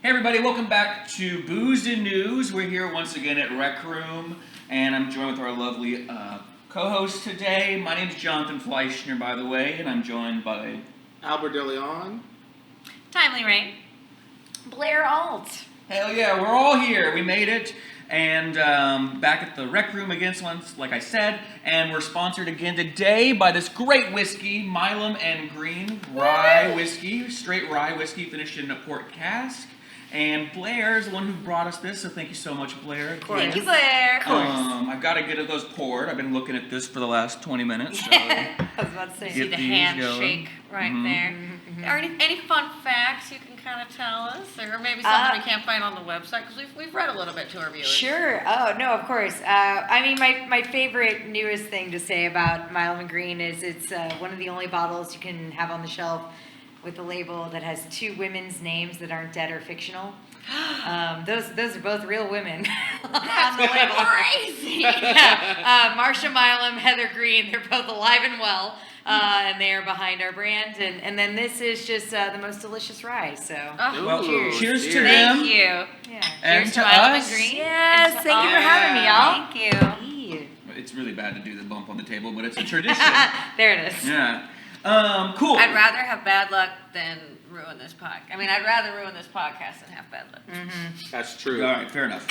Hey everybody, welcome back to Booze and News. We're here once again at Rec Room, and I'm joined with our lovely co-host today. My name's Jonathan Fleissner, by the way, and I'm joined by... Deleon. Timely Rain. Blair Ault. Hell yeah, we're all here. We made it. And back at the Rec Room again, like I said, and we're sponsored again today by this great whiskey, Milam Greene rye whiskey, straight rye whiskey finished in a port cask. And Blair is the one who brought us this, so thank you so much, Blair. Thank you, Blair. Of course. I've got to get those poured. I've been looking at this for the last 20 minutes. So I was about to say, see the handshake right there. Are any fun facts you can kind of tell us? Or maybe something we can't find on the website? Because we've read a little bit to our viewers. Sure. Oh, no, of course. I mean, my favorite, newest thing to say about Milam Greene is it's one of the only bottles you can have on the shelf with a label that has two women's names that aren't dead or fictional. Those are both real women on the label. Crazy. Yeah. Marsha Milam, Heather Greene, they're both alive and well, and they are behind our brand. And then this is just the most delicious rye. So, well, cheers to them. Thank you. Yeah. And Cheers to Milam us. Greene. Yes, thank you for having me, y'all. Thank you. It's really bad to do the bump on the table, but it's a tradition. There it is. Yeah. Cool. I'd rather have bad luck than ruin this podcast. I mean, I'd rather ruin this podcast than have bad luck. That's true. All right, fair enough.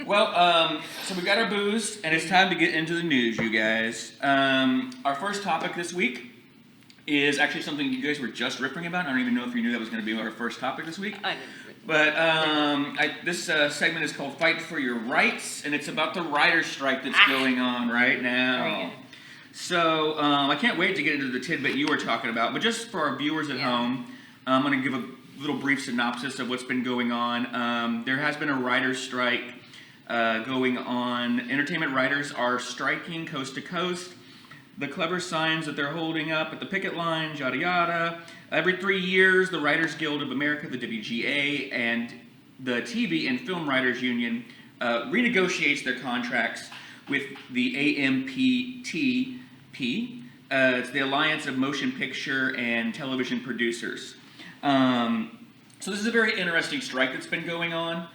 Well, so we got our booze, and it's time to get into the news, you guys. Our first topic this week is actually something you guys were just riffing about. I don't even know if you knew that was going to be our first topic this week. I didn't. But this segment is called Fight for Your Rights, and it's about the writer's strike that's going on right now. So, I can't wait to get into the tidbit you were talking about, but just for our viewers at home, I'm going to give a little brief synopsis of what's been going on. There has been a writer's strike going on. Entertainment writers are striking coast to coast. The clever signs that they're holding up at the picket line, yada yada. Every 3 years, the Writers Guild of America, the WGA, and the TV and Film Writers Union renegotiates their contracts with the AMPTP. It's the Alliance of Motion Picture and Television Producers. So this is a very interesting strike that's been going on.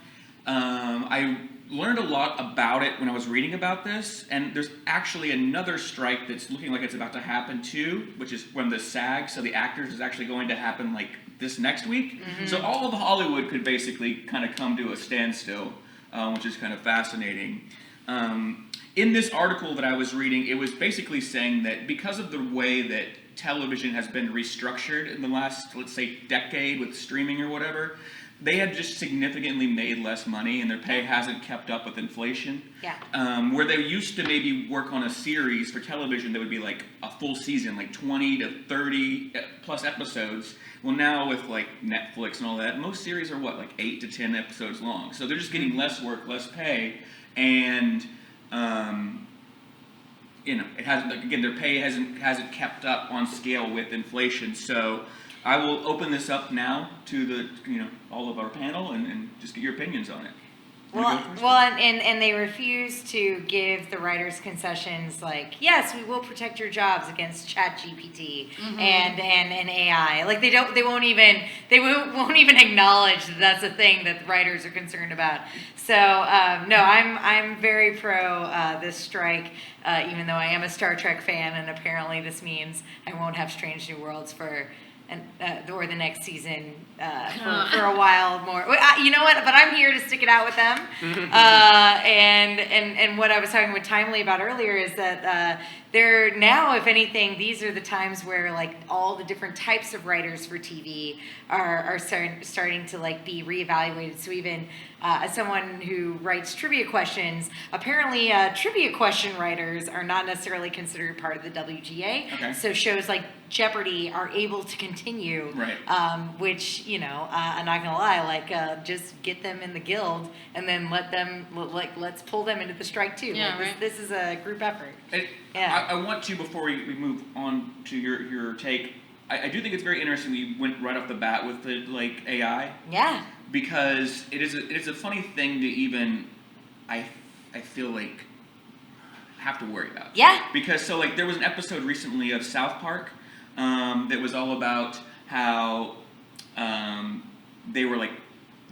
I learned a lot about it when I was reading about this, and there's actually another strike that's looking like it's about to happen too, which is from the SAG, so the actors, is actually going to happen like this next week. So all of Hollywood could basically kind of come to a standstill, which is kind of fascinating. In this article that I was reading, it was basically saying that because of the way that television has been restructured in the last, let's say, decade with streaming or whatever, they had just significantly made less money and their pay hasn't kept up with inflation. Yeah. Where they used to maybe work on a series for television that would be like a full season, like 20 to 30 plus episodes. Well, now with like Netflix and all that, most series are what, like 8 to 10 episodes long. So they're just getting less work, less pay, and it hasn't. Like, again, their pay hasn't kept up on scale with inflation. So I will open this up now to the all of our panel and just get your opinions on it. And they refuse to give the writers concessions like, yes, we will protect your jobs against ChatGPT and AI. Like they won't even acknowledge that that's a thing that the writers are concerned about. So no, I'm very pro this strike, even though I am a Star Trek fan, and apparently this means I won't have Strange New Worlds or the next season for a while more. You know what? But I'm here to stick it out with them. And what I was talking with Timely about earlier is that they're now, if anything, these are the times where like all the different types of writers for TV are starting to like be reevaluated. So even as someone who writes trivia questions, apparently trivia question writers are not necessarily considered part of the WGA. Okay. So shows like Jeopardy are able to continue, right. Which, I'm not gonna lie, just get them in the guild and then let's pull them into the strike too. Yeah, like, right. This is a group effort. I want to, before we move on to your take, I do think it's very interesting that you went right off the bat with the AI. Yeah. Because it's a funny thing to even, I feel like, have to worry about. Yeah. Because so like there was an episode recently of South Park that was all about how they were like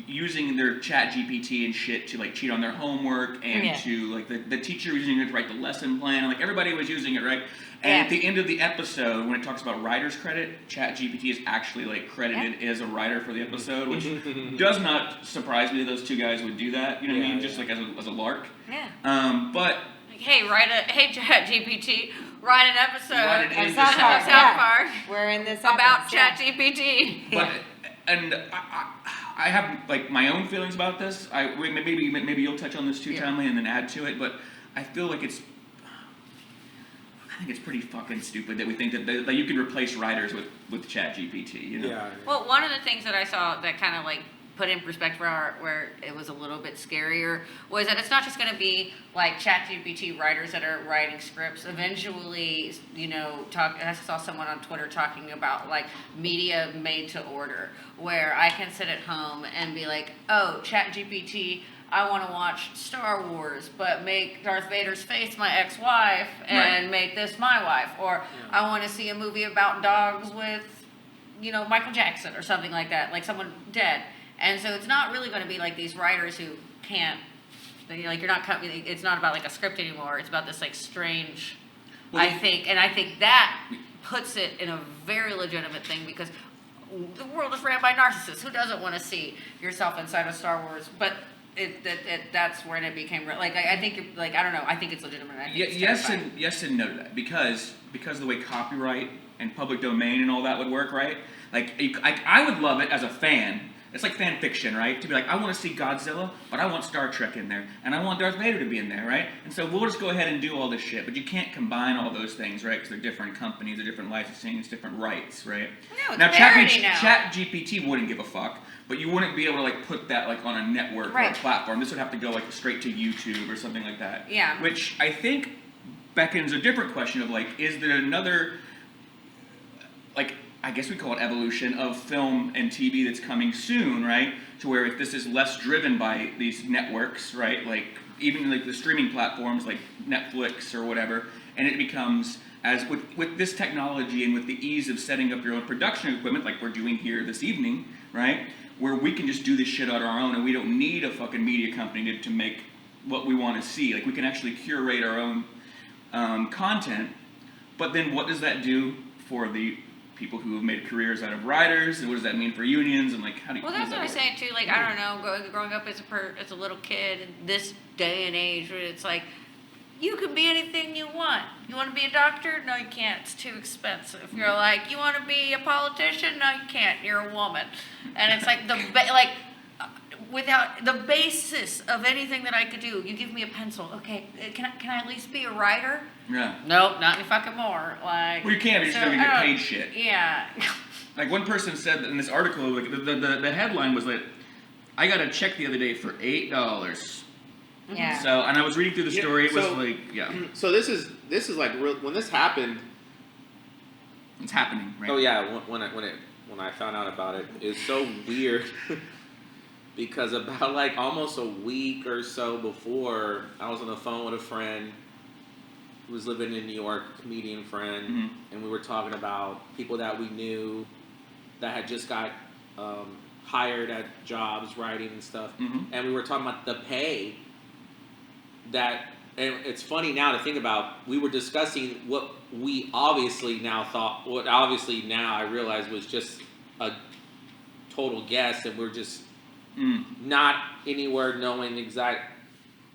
using their chat GPT and shit to like cheat on their homework and to like the teacher was using it to write the lesson plan. Like everybody was using it, right? And at the end of the episode, when it talks about writer's credit, chat GPT is actually like credited as a writer for the episode, which does not surprise me that those two guys would do that. You know what I mean? Just like as a lark. Yeah. But hey chat GPT, write an episode of South Park. We're in this about chat GPT. But I have like my own feelings about this. Maybe you'll touch on this too, Tommy, and then add to it. But I feel like I think it's pretty fucking stupid that we think that you can replace writers with chat GPT. You know? Yeah. Well, one of the things that I saw that kind of like put in perspective where it was a little bit scarier was that it's not just going to be like ChatGPT writers that are writing scripts. Eventually, I saw someone on Twitter talking about like media made to order, where I can sit at home and be like, oh, ChatGPT, I want to watch Star Wars, but make Darth Vader's face my ex-wife and make this my wife. Or I want to see a movie about dogs with, Michael Jackson or something like that, like someone dead. And so it's not really going to be like these writers who can't, it's not about like a script anymore. It's about this like strange, I think that puts it in a very legitimate thing because the world is ran by narcissists. Who doesn't want to see yourself inside of Star Wars? But that's when it became real. Like I think I don't know. I think it's legitimate. I think it's yes and no to that because of the way copyright and public domain and all that would work, right? Like I would love it as a fan. It's like fan fiction, right? To be like, I want to see Godzilla, but I want Star Trek in there, and I want Darth Vader to be in there, right? And so we'll just go ahead and do all this shit, but you can't combine all those things, right? Because they're different companies, they're different licensing, it's different rights, right? No, now, Chat GPT wouldn't give a fuck, but you wouldn't be able to like put that like on a network or a platform. This would have to go like straight to YouTube or something like that. Yeah. Which I think beckons a different question of like, is there another like I guess we call it evolution of film and TV that's coming soon, right? To where if this is less driven by these networks, right? Like even like the streaming platforms like Netflix or whatever, and it becomes as with this technology and with the ease of setting up your own production equipment like we're doing here this evening, right? Where we can just do this shit on our own and we don't need a fucking media company to make what we want to see. Like we can actually curate our own content, but then what does that do for the people who have made careers out of writers, and what does that mean for unions, and like how do you? Well, that's what I say too. Like I don't know, growing up as a little kid in this day and age, where it's like you can be anything you want. You want to be a doctor? No, you can't. It's too expensive. You're like, you want to be a politician? No, you can't. You're a woman. And it's like without the basis of anything that I could do, you give me a pencil. Okay, can I at least be a writer? Yeah. Nope, not any fucking more. Like. Well, you can't. You're just gonna get paid shit. Yeah. Like one person said in this article, like the headline was that I got a check the other day for $8. Yeah. So, and I was reading through the story. It was So this is like real. When this happened, it's happening, right? Oh yeah. When I found out about it, it's so weird. Because about like almost a week or so before, I was on the phone with a friend who was living in New York, a comedian friend, and we were talking about people that we knew that had just got hired at jobs, writing and stuff, and we were talking about the pay that, and it's funny now to think about, we were discussing what we obviously now thought, what obviously now I realize was just a total guess, and we're just not anywhere knowing the exact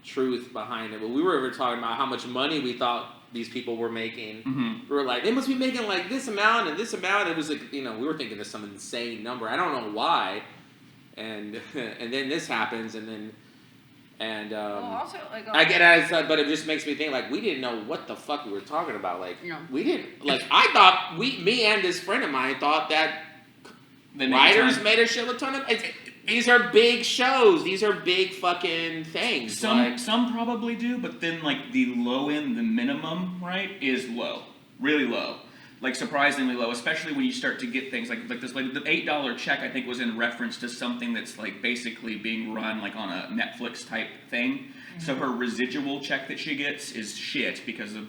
truth behind it. But we were talking about how much money we thought these people were making. We were like, they must be making like this amount and this amount. It was like, we were thinking of some insane number. I don't know why. And then this happens, Also, like, I get it, but it just makes me think like we didn't know what the fuck we were talking about. Like we didn't like. I thought me and this friend of mine thought that writers made a shit ton of. These are big shows. These are big fucking things. Some probably do, but then like the low end, the minimum, right, is low, really low, like surprisingly low. Especially when you start to get things like this. Like the $8 check, I think, was in reference to something that's like basically being run like on a Netflix type thing. So her residual check that she gets is shit because of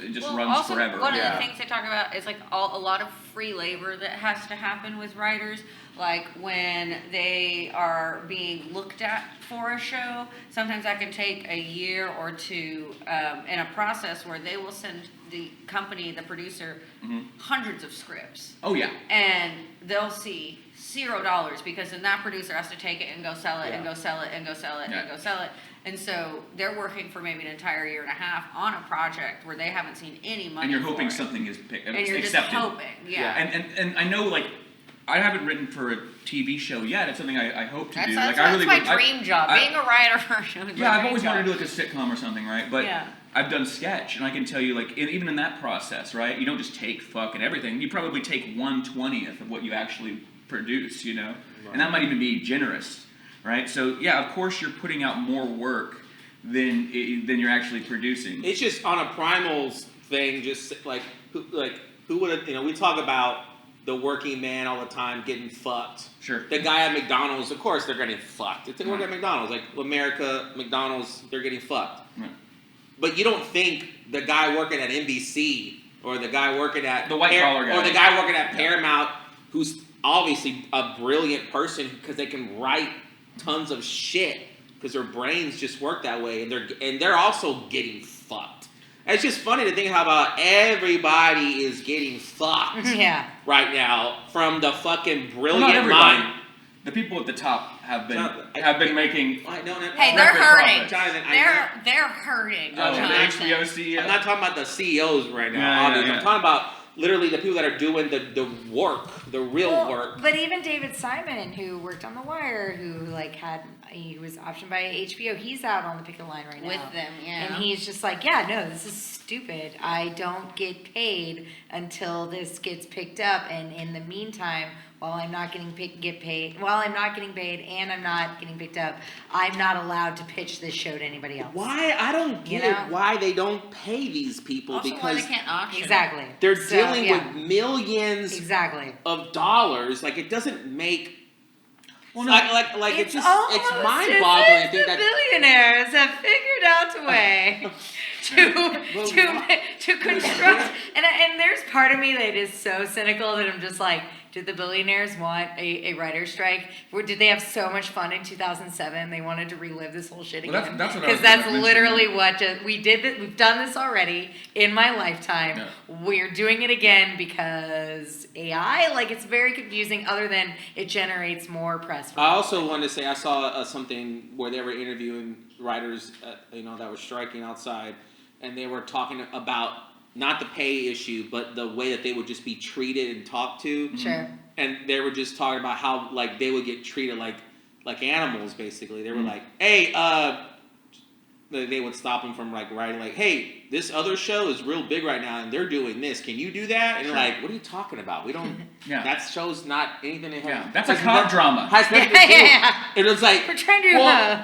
it just runs forever. One of the things they talk about is like a lot of free labor that has to happen with writers. like when they are being looked at for a show, sometimes that can take a year or two in a process where they will send the company, the producer, hundreds of scripts. Oh yeah. And they'll see $0 because then that producer has to take it and go sell it and go sell it and go sell it and go sell it. And so they're working for maybe an entire year and a half on a project where they haven't seen any money. And you're hoping for it. something is And you're accepted. just hoping, yeah. And I know, like, I haven't written for a TV show yet. It's something I hope to do. That's I really my would, dream job. Being a writer for a show is yeah, my I've always dream wanted to job. do like a sitcom or something, right? But Yeah. I've done sketch, and I can tell you, like, even in that process, right? You don't just take fucking everything. You probably take 1/20th of what you actually produce, you know? Right. And that might even be generous, right? So yeah, of course you're putting out more work than you're actually producing. It's just on a Primals thing, just like who would have, we talk about the working man all the time getting fucked. Sure. The guy at McDonald's, of course they're getting fucked. If they work at McDonald's, like America, McDonald's, they're getting fucked. Right. But you don't think the guy working at NBC or the guy working at the white collar guy or the guy working at Paramount, who's obviously a brilliant person because they can write tons of shit because their brains just work that way, and they're also getting fucked. And it's just funny to think how about everybody is getting fucked right now from the fucking brilliant Well, not everybody. mind. The people at the top have been Hey, making. They're hurting. Jonathan, They're hurting. Oh, the Jonathan. HBO CEO. I'm not talking about the CEOs right now, Yeah, obviously. yeah. I'm talking about literally the people that are doing the work, the real work. But even David Simon, who worked on The Wire, who he was optioned by HBO, he's out on the picket line right now. With them, yeah. And he's just like, yeah, no, this is stupid. I don't get paid until this gets picked up, and in the meantime, while I'm not getting paid, and I'm not getting picked up, I'm not allowed to pitch this show to anybody else. Why? I don't get why they don't pay these people Also, because why they can't auction. Exactly. they're dealing with millions exactly of dollars. Like it doesn't make. Well, no, like it's just it's almost mind-boggling as to if think the that billionaires have figured out a way to construct. And there's part of me that is so cynical that I'm just like, did the billionaires want a writer's strike? Or did they have so much fun in 2007 they wanted to relive this whole shit again? That's what I was because that's gonna literally mention. we did. We've done this already in my lifetime. Yeah. We're doing it again because AI. Like it's very confusing. Other than it generates more press. I also wanted to say I saw something where they were interviewing writers, that were striking outside, and they were talking about not the pay issue, but the way that they would just be treated and talked to. Sure. And they were just talking about how like they would get treated like animals, basically. They were like, hey, they would stop them from like writing like, hey, this other show is real big right now and they're doing this. Can you do that? And they're like, what are you talking about? We don't. Yeah. That show's not anything to have. Yeah, that's a cop drama. Has nothing to do. Yeah. It was like We're trying to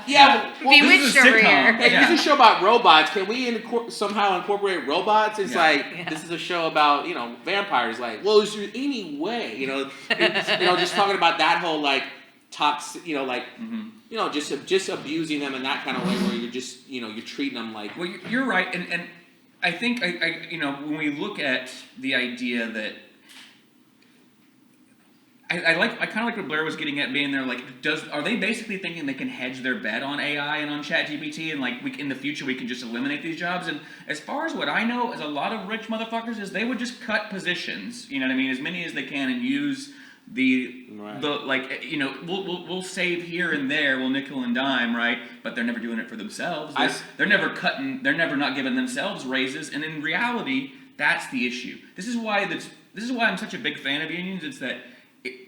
This is Bewitched a over sitcom. here. hey, Yeah. this is a show about robots. Can we somehow incorporate robots? It's Yeah. this is a show about vampires. Like, well, is there any way? Just talking about that whole like toxic. Just abusing them in that kind of way where you're just you're treating them like. Well, you're right, and I think when we look at the idea that I kind of like what Blair was getting at, being there. Like, are they basically thinking they can hedge their bet on AI and on ChatGPT, and like in the future we can just eliminate these jobs? And as far as what I know, as a lot of rich motherfuckers is they would just cut positions. You know what I mean? As many as they can, and use we'll save here and there, we'll nickel and dime, right? But they're never doing it for themselves. They're never not giving themselves raises, and in reality, that's the issue. This is why I'm such a big fan of unions. It's that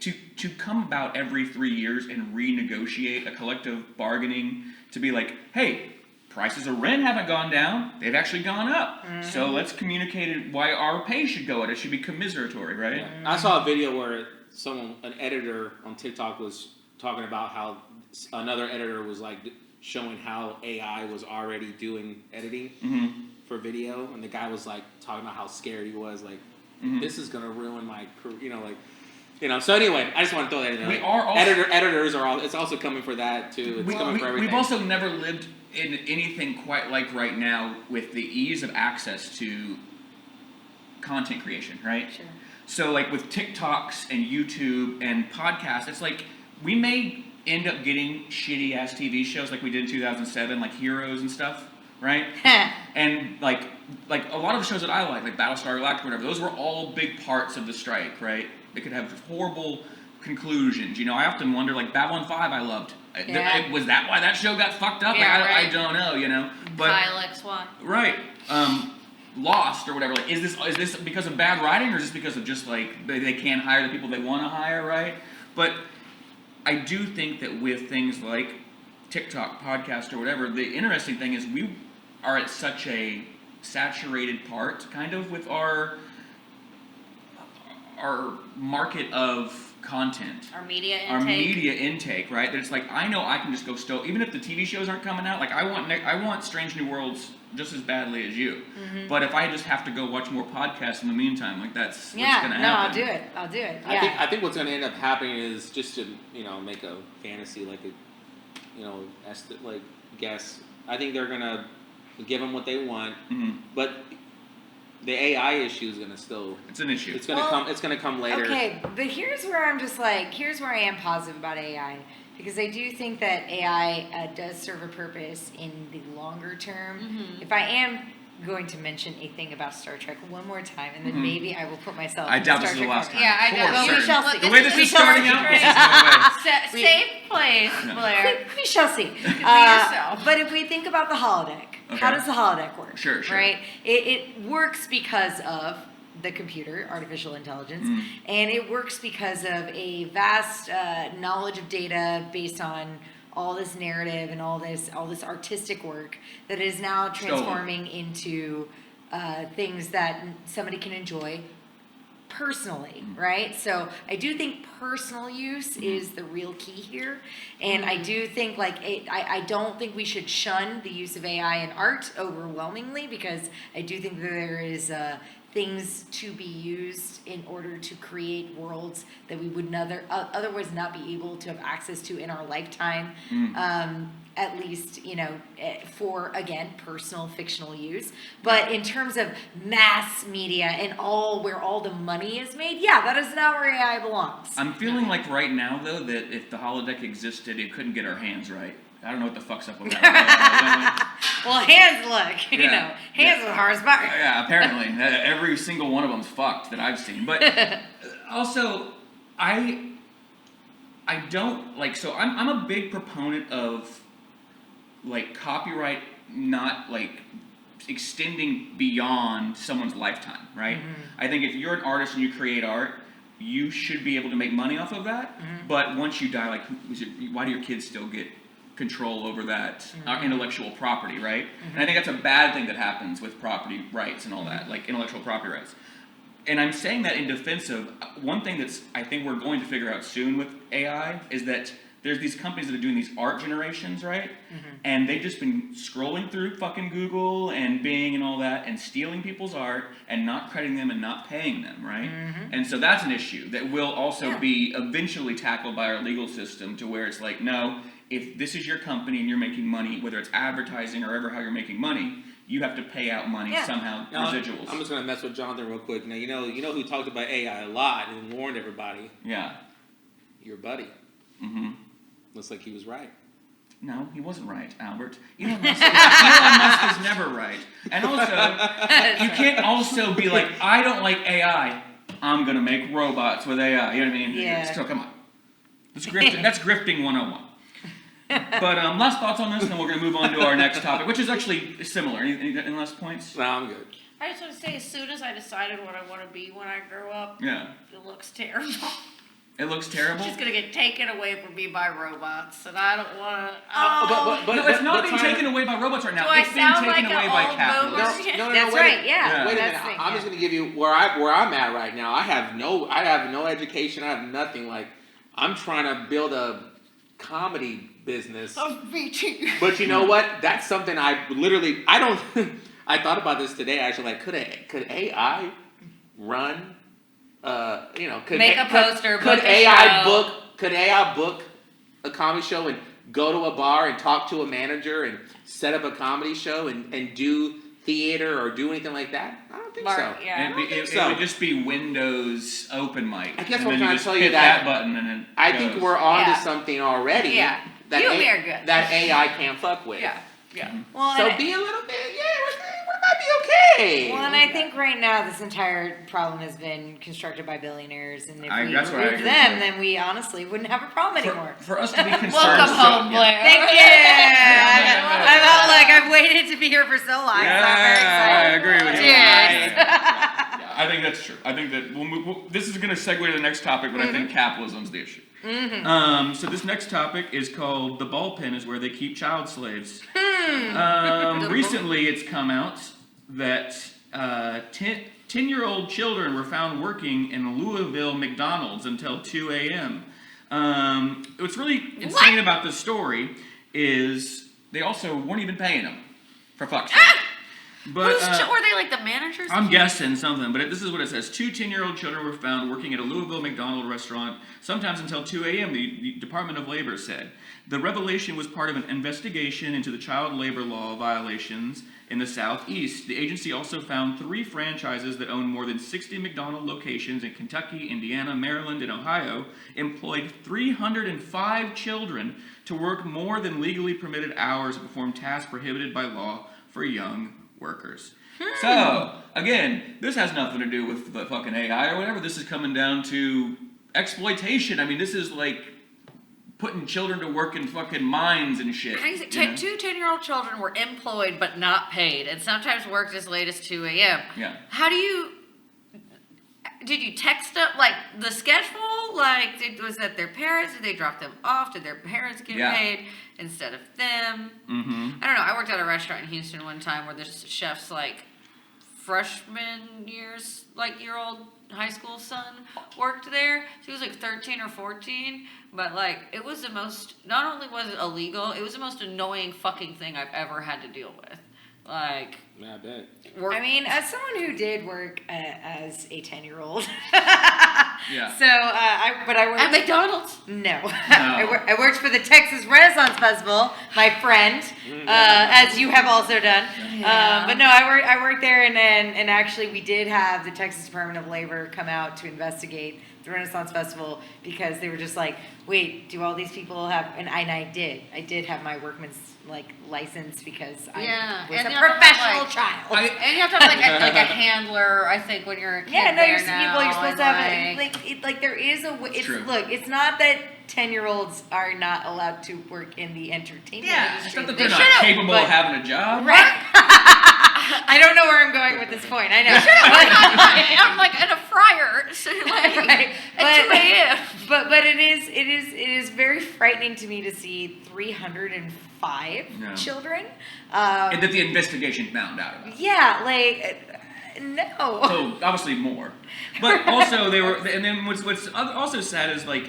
to come about every 3 years and renegotiate a collective bargaining to be like, hey, prices of rent haven't gone down, they've actually gone up. Mm-hmm. So let's communicate why our pay should go up. It should be commiseratory, right? Mm-hmm. I saw a video where an editor on TikTok was talking about how another editor was like showing how AI was already doing editing for video, and the guy was like talking about how scared he was, like this is gonna ruin my career, So anyway, I just want to throw that in there. We are also, editors are all. It's also coming for that too. It's coming for everything. We've also never lived in anything quite like right now with the ease of access to content creation, right? Sure. So like with TikToks and YouTube and podcasts, it's like we may end up getting shitty ass TV shows like we did in 2007, like Heroes and stuff, right? And like a lot of the shows that I like Battlestar Galactica, whatever, those were all big parts of the strike, right? They could have horrible conclusions. You know, I often wonder, like Babylon 5 I loved. Was that why that show got fucked up? Yeah, like, right. I don't know, you know. But Kyle XY. right. Lost or whatever, like is this because of bad writing, or is this because of just like they can't hire the people they want to hire, right? But I do think that with things like TikTok, podcast, or whatever, the interesting thing is we are at such a saturated part, kind of, with our market of content. Our media intake. Our media intake, right? That it's like, I know I can just go stow, even if the TV shows aren't coming out, like I want Strange New Worlds just as badly as you. Mm-hmm. But if I just have to go watch more podcasts in the meantime, like that's what's going to happen. I'll do it. Yeah. I think what's going to end up happening is just to, make a fantasy, like guess. I think they're going to give them what they want, but the AI issue is going to still. It's an issue. It's going to come. It's going to come later. Okay, but here's where I am positive about AI, because I do think that AI does serve a purpose in the longer term. Mm-hmm. If I am going to mention a thing about Star Trek one more time, and then maybe I will put myself. I doubt Star this is Trek the last time. Yeah, I doubt. We shall see. The way this is starting out, this is no way. Safe place, Blair. We shall see. Be yourself. But if we think about the holodeck, how does the holodeck work? Sure. Right? It works because of the computer, artificial intelligence, and it works because of a vast knowledge of data based on all this narrative and all this artistic work that is now transforming into things that somebody can enjoy personally, right? So I do think personal use is the real key here, and I do think I don't think we should shun the use of AI in art overwhelmingly, because I do think that there is things to be used in order to create worlds that we would otherwise not be able to have access to in our lifetime. At least, for, again, personal fictional use. But in terms of mass media and where all the money is made, that is not where AI belongs. I'm feeling like right now, though, that if the holodeck existed, it couldn't get our hands right. I don't know what the fuck's up with that. Well, hands hands are hard as fuck. Yeah, apparently. Every single one of them's fucked that I've seen. But also, I don't, so I'm a big proponent of, copyright not, extending beyond someone's lifetime, right? Mm-hmm. I think if you're an artist and you create art, you should be able to make money off of that. Mm-hmm. But once you die, why do your kids still get control over that intellectual property, right? Mm-hmm. And I think that's a bad thing that happens with property rights and all that, intellectual property rights. And I'm saying that in defense of one thing that's I think we're going to figure out soon with AI is that there's these companies that are doing these art generations, right? Mm-hmm. And they've just been scrolling through fucking Google and Bing and all that and stealing people's art and not crediting them and not paying them, right? Mm-hmm. And so that's an issue that will also be eventually tackled by our legal system, to where it's no, if this is your company and you're making money, whether it's advertising or ever how you're making money, you have to pay out money somehow, residuals. I'm just going to mess with Jonathan real quick. Now, you know who talked about AI a lot and warned everybody? Yeah. Your buddy. Mm-hmm. Looks like he was right. No, he wasn't right, Albert. Elon Musk is never right. And also, you can't also be like, I don't like AI, I'm going to make robots with AI. You know what I mean? Yeah. So come on. That's grifting 101. But last thoughts on this, and then we're going to move on to our next topic, which is actually similar. Any last points? No, I'm good. I just want to say, as soon as I decided what I want to be when I grow up, it looks terrible. It looks terrible? It's just going to get taken away from me by robots, and I don't want to... But it's not being taken away by robots right now. It's being taken away by capitalists. No, that's right, yeah. Wait a minute. I'm just going to give you where I'm at right now. I have no education. I have nothing. I'm trying to build a comedy business. Me too. But you know what? That's something I thought about this today, actually. Could AI run... Could AI book a comedy show and go to a bar and talk to a manager and set up a comedy show and do theater or do anything like that? I don't think Bar- so. yeah. It would just be Windows open mic. I guess and what I'm then trying to just tell you hit that button and then I goes. think we're onto Yeah. something already. Yeah. That You and me are good. that AI can't fuck with. Yeah. Yeah. Well, So and be a little bit. Yeah, we might be okay. Well, and I think right now this entire problem has been constructed by billionaires, and if we that's what I removed agree them, with. then we honestly wouldn't have a problem anymore. For us to be concerned. Welcome home, Blair. Thank you. I'm out. Like I've waited to be here for so long. So I'm very I excited. agree with you. Cheers. Yeah, I think that's true. I think that this is going to segue to the next topic, but I think capitalism's the issue. So this next topic is called "The Ball Pen is Where They Keep Child Slaves." Recently, it's come out that 10-year-old children were found working in a Louisville McDonald's until 2 a.m. What's really insane about this story is they also weren't even paying them, for fuck's sake. But were they like the managers? I'm guessing something, but this is what it says. 2 10-year-old children were found working at a Louisville McDonald's restaurant, sometimes until 2 a.m., the Department of Labor said. The revelation was part of an investigation into the child labor law violations in the Southeast. The agency also found 3 franchises that own more than 60 McDonald's locations in Kentucky, Indiana, Maryland, and Ohio, employed 305 children to work more than legally permitted hours and perform tasks prohibited by law for young workers. So, again, this has nothing to do with the fucking AI or whatever. This is coming down to exploitation. I mean, this is like putting children to work in fucking mines and shit. Crazy. You know? 2 10-year-old children were employed but not paid, and sometimes worked as late as 2 a.m. Yeah. How do you? Did you text up like the schedule? Like, was that their parents? Did they drop them off? Did their parents get paid instead of them? Mm-hmm. I don't know. I worked at a restaurant in Houston one time where the chef's like freshman year old high school son worked there. So he was like 13 or 14, but like it was the most. Not only was it illegal, it was the most annoying fucking thing I've ever had to deal with. Like, Yeah, I bet. I mean, as someone who did work as a 10-year-old, Yeah. so I worked at McDonald's. No, I worked for the Texas Renaissance Festival, my friend, as you have also done. Yeah. But no, I worked there, and actually we did have the Texas Department of Labor come out to investigate the Renaissance Festival because they were just like, wait, do all these people have? And I did have my workman's license because I was and a you have to have, professional like- child. And you have to have like a handler, I think, when you're a kid You're now, supposed to have it. There is a way. True. Look, it's not that 10-year-olds are not allowed to work in the entertainment It's industry. not that They they're not should've, capable but- of having a job. Right. I don't know where I'm going with this point. I know. I'm like in a fryer, so like Right. at 2 a.m. But it is very frightening to me to see 305 No. children. And that the investigation found out about. Yeah, no. So obviously more, but also they were. And then what's also sad is like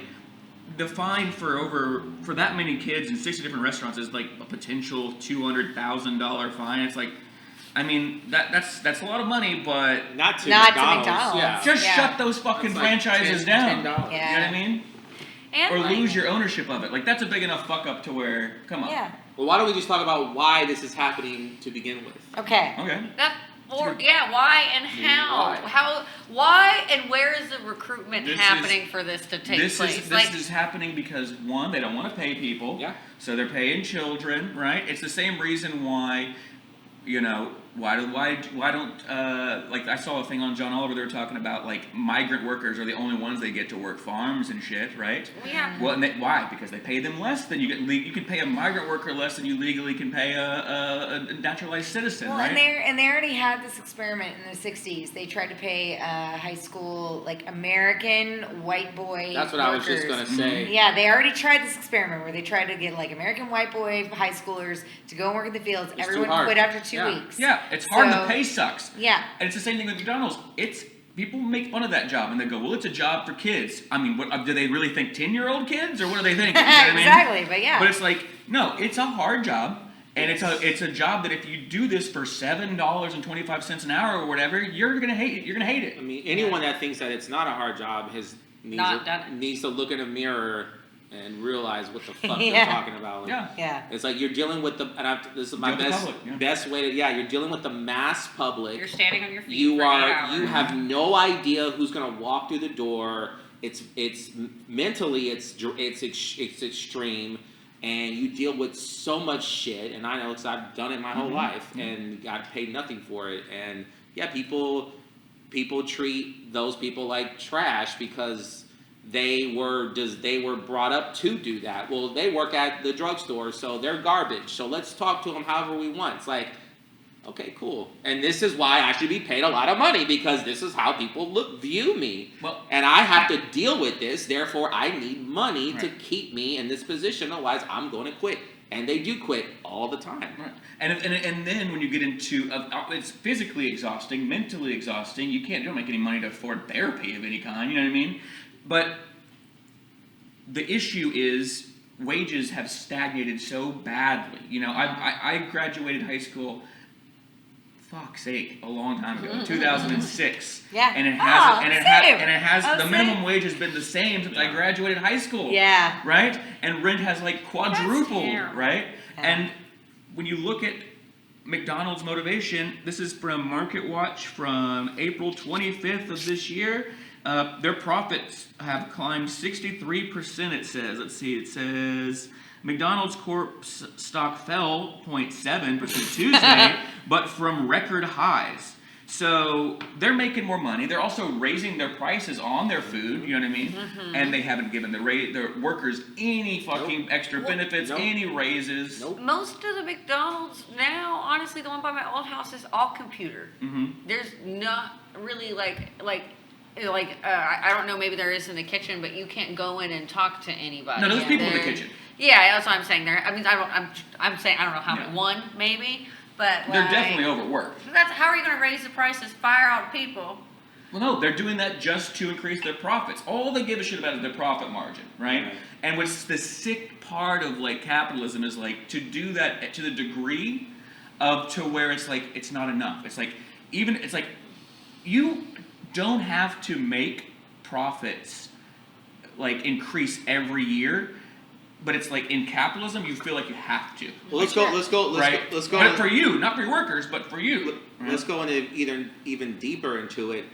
the fine for that many kids in 60 different restaurants is like a potential $200,000 fine. It's like, I mean that's a lot of money, but Not to McDonald's. Yeah. just Yeah. shut those fucking That's like franchises $10. down. You know Yeah. what I mean? And Or like, lose your ownership of it. Like that's a big enough fuck up to where, come on. Yeah. Well, why don't we just talk about why this is happening to begin with? Okay. Okay. why and how? Why and where is the recruitment This happening for this to take place? This is happening because one, they don't want to pay people. Yeah. So they're paying children, right? It's the same reason why, why don't like I saw a thing on John Oliver, they were talking about like migrant workers are the only ones they get to work farms and shit, right? Yeah. Well, and why? Because they pay them less than you can pay a migrant worker less than you legally can pay a naturalized citizen, Well, right? and they already had this experiment in the 60s. They tried to pay high school, American white boy That's what I was just workers. gonna say. Yeah, they already tried this experiment where they tried to get American white boy high schoolers to go and work in the fields. It's too Everyone hard. quit after 2 Yeah. weeks. Yeah, it's hard. So- The pay sucks. Yeah. And it's the same thing with McDonald's. People make fun of that job and they go, well, it's a job for kids. I mean, what do they really think 10-year-old kids or what are they thinking? You know what I mean? Exactly, but yeah. But it's like, no, it's a hard job. And it's a job that if you do this for $7.25 an hour or whatever, you're gonna hate it. You're gonna hate it. I mean, anyone that thinks that it's not a hard job Not done it. needs to look in a mirror and realize what the fuck Yeah. they're talking about. Like, Yeah. it's like you're dealing with this is my Deal with the best public, yeah. best way to you're dealing with the mass public. You're standing on your feet You for 8 are hours. you have no idea who's gonna walk through the door. It's mentally it's extreme, and you deal with so much shit. And I know because I've done it my whole life, and got paid nothing for it. And yeah, people treat those people like trash because they were brought up to do that. Well, they work at the drugstore, so they're garbage. So let's talk to them however we want. It's like, okay, cool. And this is why I should be paid a lot of money, because this is how people view me. Well, and I have to deal with this. Therefore, I need money to Right. keep me in this position. Otherwise, I'm going to quit. And they do quit all the time. Right. And then when you get into it's physically exhausting, mentally exhausting. You don't make any money to afford therapy of any kind. You know what I mean? But the issue is wages have stagnated so badly. You know, I graduated high school. Fuck's sake, a long time ago, 2006. Yeah. And it hasn't. Same. And it has. Oh, The same. minimum wage has been the same since I graduated high school. Yeah. Right? And rent has like quadrupled, terrible. right? Yeah. And when you look at McDonald's motivation, this is from Market Watch from April 25th of this year. Their profits have climbed 63%, it says. Let's see, it says McDonald's Corp's stock fell 0.7% Tuesday, but from record highs. So they're making more money. They're also raising their prices on their food, you know what I mean? And they haven't given their workers any fucking extra benefits, any raises. Nope. Most of the McDonald's now, honestly, the one by my old house is all computer. There's not really I don't know, maybe there is in the kitchen, but you can't go in and talk to anybody. No, there's people in the There- kitchen. Yeah, that's what I'm saying. There, I mean, I'm saying I don't know how Yeah. one maybe, but They're like, definitely overworked. That's how are you going to raise the prices? Fire out people. Well, no, they're doing that just to increase their profits. All they give a shit about is their profit margin, right? Right. And what's the sick part of like capitalism is like to do that to the degree of to where it's like it's not enough. It's like you don't have to make profits like increase every year, but it's like in capitalism you feel like you have to. Well, let's go. Right? But for you, not for your workers, but for you. Let's go into even deeper into it.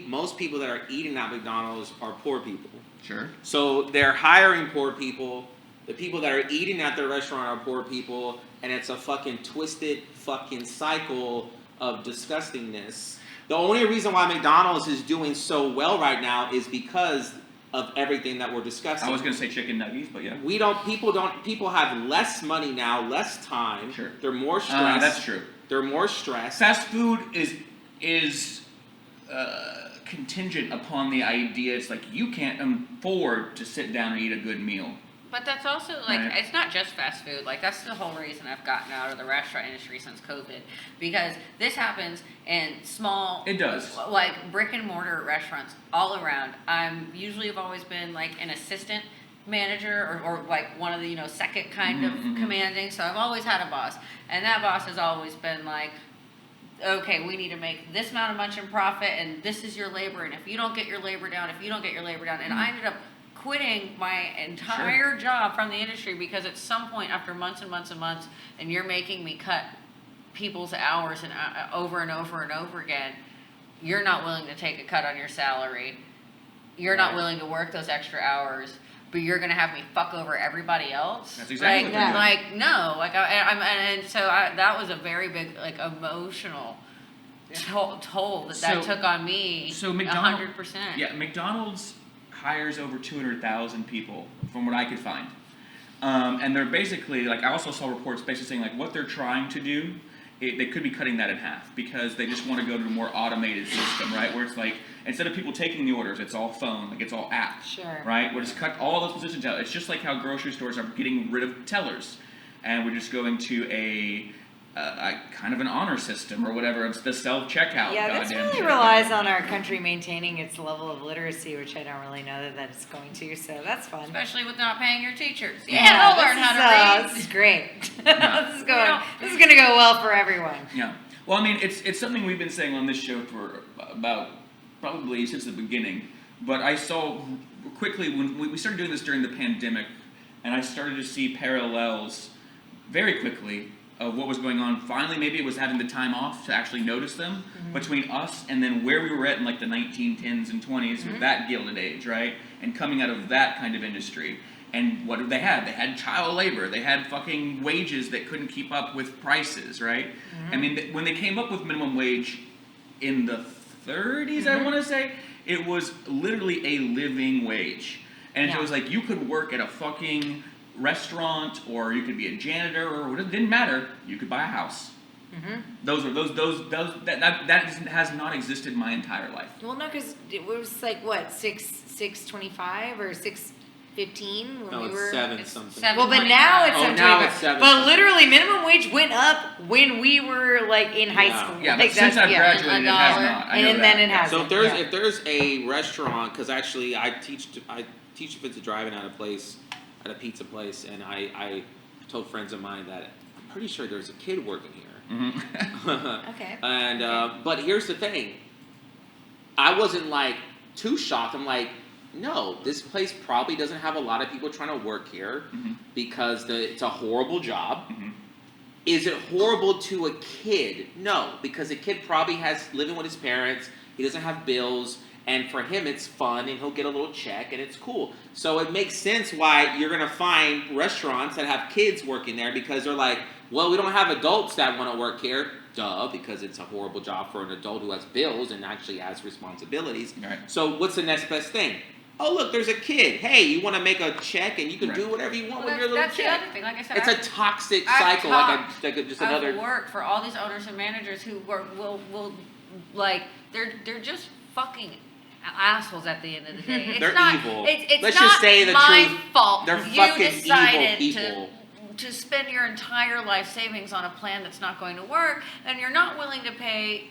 Most people that are eating at McDonald's are poor people. Sure. So they're hiring poor people. The people that are eating at the restaurant are poor people, and it's a fucking twisted fucking cycle of disgustingness. The only reason why McDonald's is doing so well right now is because of everything that we're discussing. I was gonna say chicken nuggets, but yeah. People have less money now, less time. Sure. They're more stressed. That's true. They're more stressed. Fast food is contingent upon the idea. It's like you can't afford to sit down and eat a good meal. But that's also, like, Right. it's not just fast food. Like, that's the whole reason I've gotten out of the restaurant industry since COVID. Because this happens in small... It does. Like, brick and mortar restaurants all around. Usually have always been, like, an assistant manager or like, one of the, second kind of commanding. So I've always had a boss. And that boss has always been like, okay, we need to make this amount of much in profit, and this is your labor. And if you don't get your labor down, And I ended up quitting my entire job from the industry because at some point after months and months and months, and you're making me cut people's hours and over and over and over again, you're not willing to take a cut on your salary. You're not willing to work those extra hours, but you're gonna have me fuck over everybody else. That's exactly what they're doing. No, that was a very big emotional toll that took on me. So McDonald's, 100%. Yeah, McDonald's hires over 200,000 people, from what I could find. And they're basically, I also saw reports basically saying, what they're trying to do, they could be cutting that in half because they just want to go to a more automated system, right? Where it's instead of people taking the orders, it's all phone, it's all app, right? We'll just cut all those positions out. It's just like how grocery stores are getting rid of tellers. And we're just going to a kind of an honor system or whatever. It's the self-checkout. Yeah, this really relies on our country maintaining its level of literacy, which I don't really know that it's going to, so that's fun. Especially with not paying your teachers. Yeah, they'll learn how to read. This is great. This is going to go well for everyone. Yeah. Well, I mean, it's something we've been saying on this show for about probably since the beginning. But I saw quickly, when we started doing this during the pandemic, and I started to see parallels very quickly of what was going on. Finally, maybe it was having the time off to actually notice them between us and then where we were at in like the 1910s and 20s with that Gilded Age, right? And coming out of that kind of industry. And what did they have? They had child labor. They had fucking wages that couldn't keep up with prices, right? I mean, when they came up with minimum wage in the 30s, I want to say, it was literally a living wage. And it was like you could work at a fucking restaurant, or you could be a janitor, or it didn't matter. You could buy a house. That has not existed my entire life. Well, no, because it was like what, 625 or 615 when we were. 7 something. Well, but now it's 725. Now it's 7. But literally, minimum wage went up when we were like in high school. Yeah, like but since I've graduated, it has not. I know and that. then it has. So if there's a restaurant, because actually I teach defensive driving at a pizza place, and I told friends of mine that I'm pretty sure there's a kid working here. Okay. And but here's the thing, I wasn't like too shocked. I'm like, no, this place probably doesn't have a lot of people trying to work here because it's a horrible job. Is it horrible to a kid? No, because a kid probably has living with his parents. He doesn't have bills. And for him, it's fun, and he'll get a little check, and it's cool. So it makes sense why you're going to find restaurants that have kids working there, because they're like, well, we don't have adults that want to work here. Duh, because it's a horrible job for an adult who has bills and actually has responsibilities. Right. So what's the next best thing? Oh, look, there's a kid. Hey, you want to make a check, and you can do whatever you want with your little that's check. That's the other thing. Like I said, it's a toxic cycle. Just another. I've worked for all these owners and managers who will like they're just fucking assholes at the end of the day. It's They're not, evil. It's Let's not just say the my truth. fault. They're you fucking decided evil people. to spend your entire life savings on a plan that's not going to work, and you're not willing to pay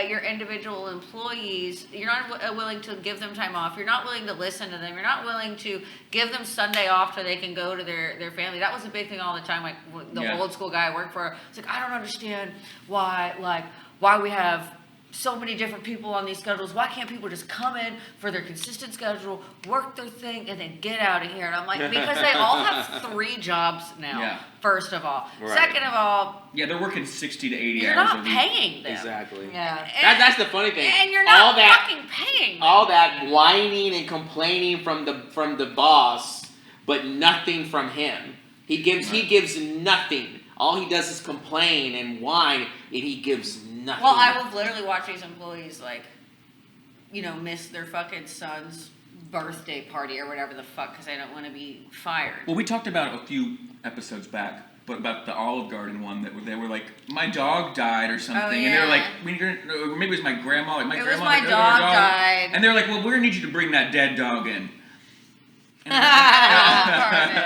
your individual employees. You're not willing to give them time off. You're not willing to listen to them. You're not willing to give them Sunday off so they can go to their family. That was a big thing all the time. Like the old school guy I worked for, it's like, I don't understand why we have so many different people on these schedules. Why can't people just come in for their consistent schedule, work their thing, and then get out of here? And I'm like, because they all have 3 jobs now, first of all. Right. Second of all, they're working 60 to 80 you're hours not a week. paying them. Exactly. Yeah. That's the funny thing. And you're not fucking paying them. All that whining and complaining from the boss, but nothing from him. He gives nothing. All he does is complain and whine, and he gives nothing. Well, I will literally watch these employees, like, miss their fucking son's birthday party or whatever the fuck because they don't want to be fired. Well, we talked about a few episodes back, but about the Olive Garden one that they were like, my dog died or something, and they were like, or maybe it was my grandma. Like, my grandma, was my dog died, and they were like, well, we're gonna need you to bring that dead dog in. And yeah.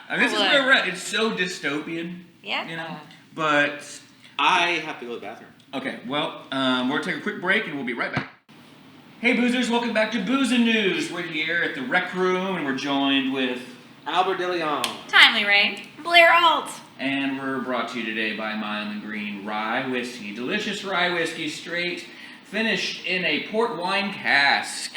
I mean, this is where we're at. It's so dystopian. Yeah. But I have to go to the bathroom. Okay, well, we're going to take a quick break and we'll be right back. Hey, boozers, welcome back to Boozin' News. We're here at the rec room and we're joined with Albert Deleon. Timely Rain. Blair Ault. And we're brought to you today by Milam Greene Rye Whiskey. Delicious rye whiskey, straight, finished in a port wine cask.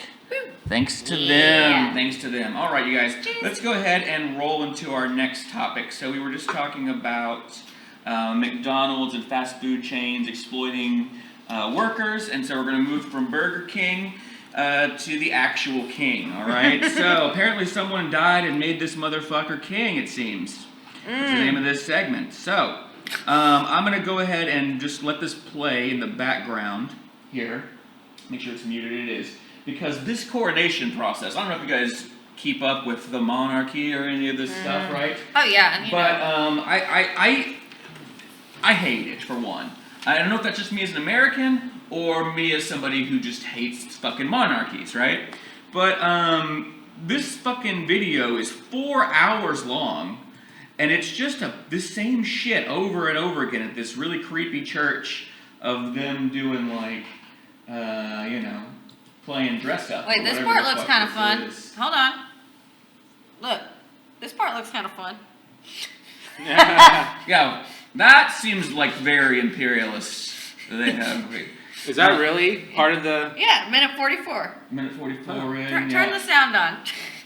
Thanks to them. Thanks to them. All right, you guys, let's go ahead and roll into our next topic. So we were just talking about McDonald's and fast food chains exploiting workers, and so we're going to move from Burger King to the actual king, all right? So apparently someone died and made this motherfucker king, it seems. That's the name of this segment. So I'm going to go ahead and just let this play in the background here. Make sure it's muted. It is. Because this coronation process, I don't know if you guys keep up with the monarchy or any of this stuff, right? Oh yeah, and but I hate it, for one. I don't know if that's just me as an American or me as somebody who just hates fucking monarchies, right? But this fucking video is 4 hours long, and it's just this same shit over and over again at this really creepy church of them doing like, playing dress up. wait, this part looks kind of fun. Hold on. Look, this part looks kind of fun. Yeah, that seems like very imperialist. They have. Is that really part of the? Yeah, minute 44. Minute 44 in. Turn yeah. the sound on.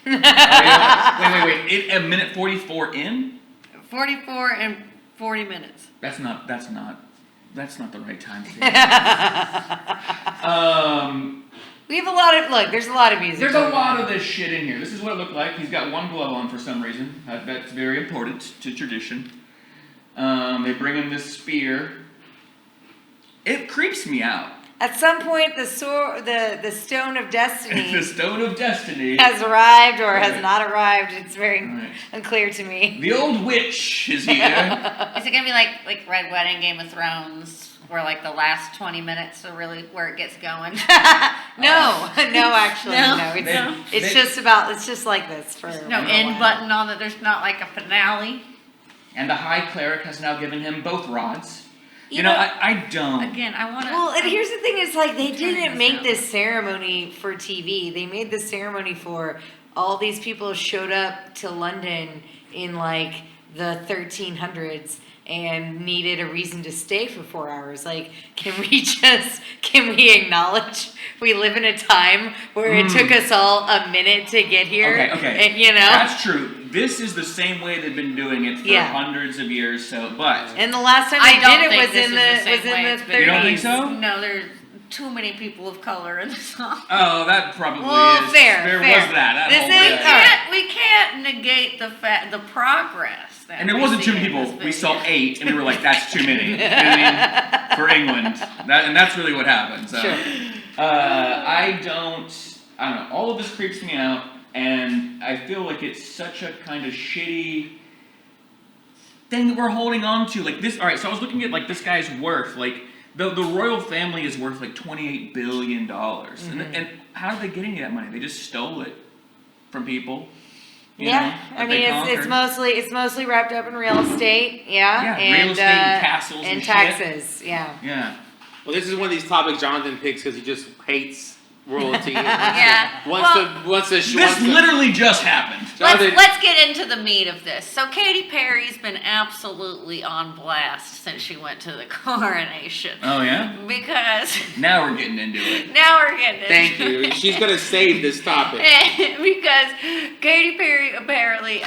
Oh, yeah. Wait. A minute 44 in? 44 and 40 minutes. That's not the right time. We have a lot of there's a lot of music. There's a lot of this shit in here. This is what it looked like. He's got one glove on for some reason. That's very important to tradition. They bring him this spear. It creeps me out. At some point, the Stone of Destiny The Stone of Destiny has arrived or Right. has not arrived. It's very Right. unclear to me. The old witch is here. Is it gonna be like Red Wedding, Game of Thrones, where like the last 20 minutes are really where it gets going? No, actually, No. no. No. It's just like this for No a end while. button on it. There's not like a finale. And the High Cleric has now given him both rods. You You know, know- I don't. Again, I want to. Well, and here's the thing: is like they I'm turning didn't this make up. this ceremony for TV. They made this ceremony for all these people showed up to London in like the 1300s and needed a reason to stay for 4 hours. Like, can we acknowledge we live in a time where it took us all a minute to get here? Okay. And, you know. That's true. This is the same way they've been doing it for Yeah. hundreds of years. So, but And the last time I they don't did it think was this in is the same way the it's 30s. been You don't think so? No, there's too many people of color in the song. oh, that probably Well, is. fair, There fair. was that. This whole is- bit. all right. We can't negate the progress. That And there we wasn't see too many in people. this We video. saw 8, and we were like, "That's too many." You know what I mean? For England, and that's really what happened. So, Sure. I don't know. All of this creeps me out, and I feel like it's such a kind of shitty thing that we're holding on to. Like this. All right. So I was looking at like this guy's worth. Like the royal family is worth like $28 billion, and how are they getting that money? They just stole it from people. You know, Yeah, I that mean they it's conquered. mostly wrapped up in real estate, Yeah, and real estate and castles and and shit. taxes, yeah. Yeah. Well, this is one of these topics Jonathan picks because he just hates royalty. Yeah. Wants to This literally just happened. Let's get into the meat of this. So Katy Perry's been absolutely on blast since she went to the coronation. Oh yeah. Because Now we're getting into it. now we're getting into Thank you. She's gonna save this topic. because Katy Perry apparently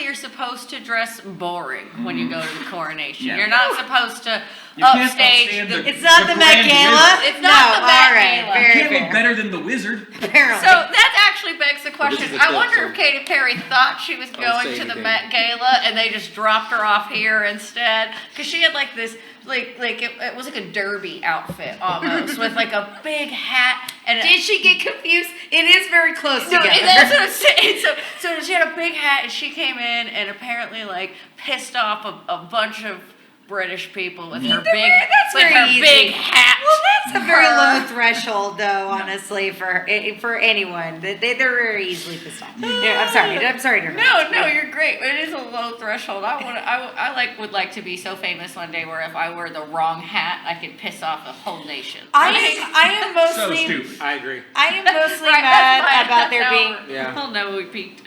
you're supposed to dress boring when you go to the coronation. Yeah. You're not supposed to You can't upstage upstand the. It's not the Met Grand Gala. Wizard. It's not the Met all right, Gala. You very can't look fair. better than the wizard. Apparently. So that actually begs the question. this is a I clip, wonder so- if Katy Perry thought she was Don't going say to the anything. Met Gala and they just dropped her off here instead. Because she had like this, it was like a derby outfit almost with like a big hat and. Did she get confused? It is very close No, together. and that's what I'm saying. So she had a big hat, and she came in and apparently like pissed off a bunch of British people with her That's with very her easy. big hat. Well, that's a very Her- low threshold, though. Honestly, for anyone, they're very easily pissed off. Yeah, I'm sorry to interrupt. No, you're great. It is a low threshold. I would like to be so famous one day where if I wear the wrong hat, I could piss off a whole nation. I am So mostly stupid. I agree. I am mostly Right, mad that's fine. about there That's being. over. Yeah. I'll know we peaked.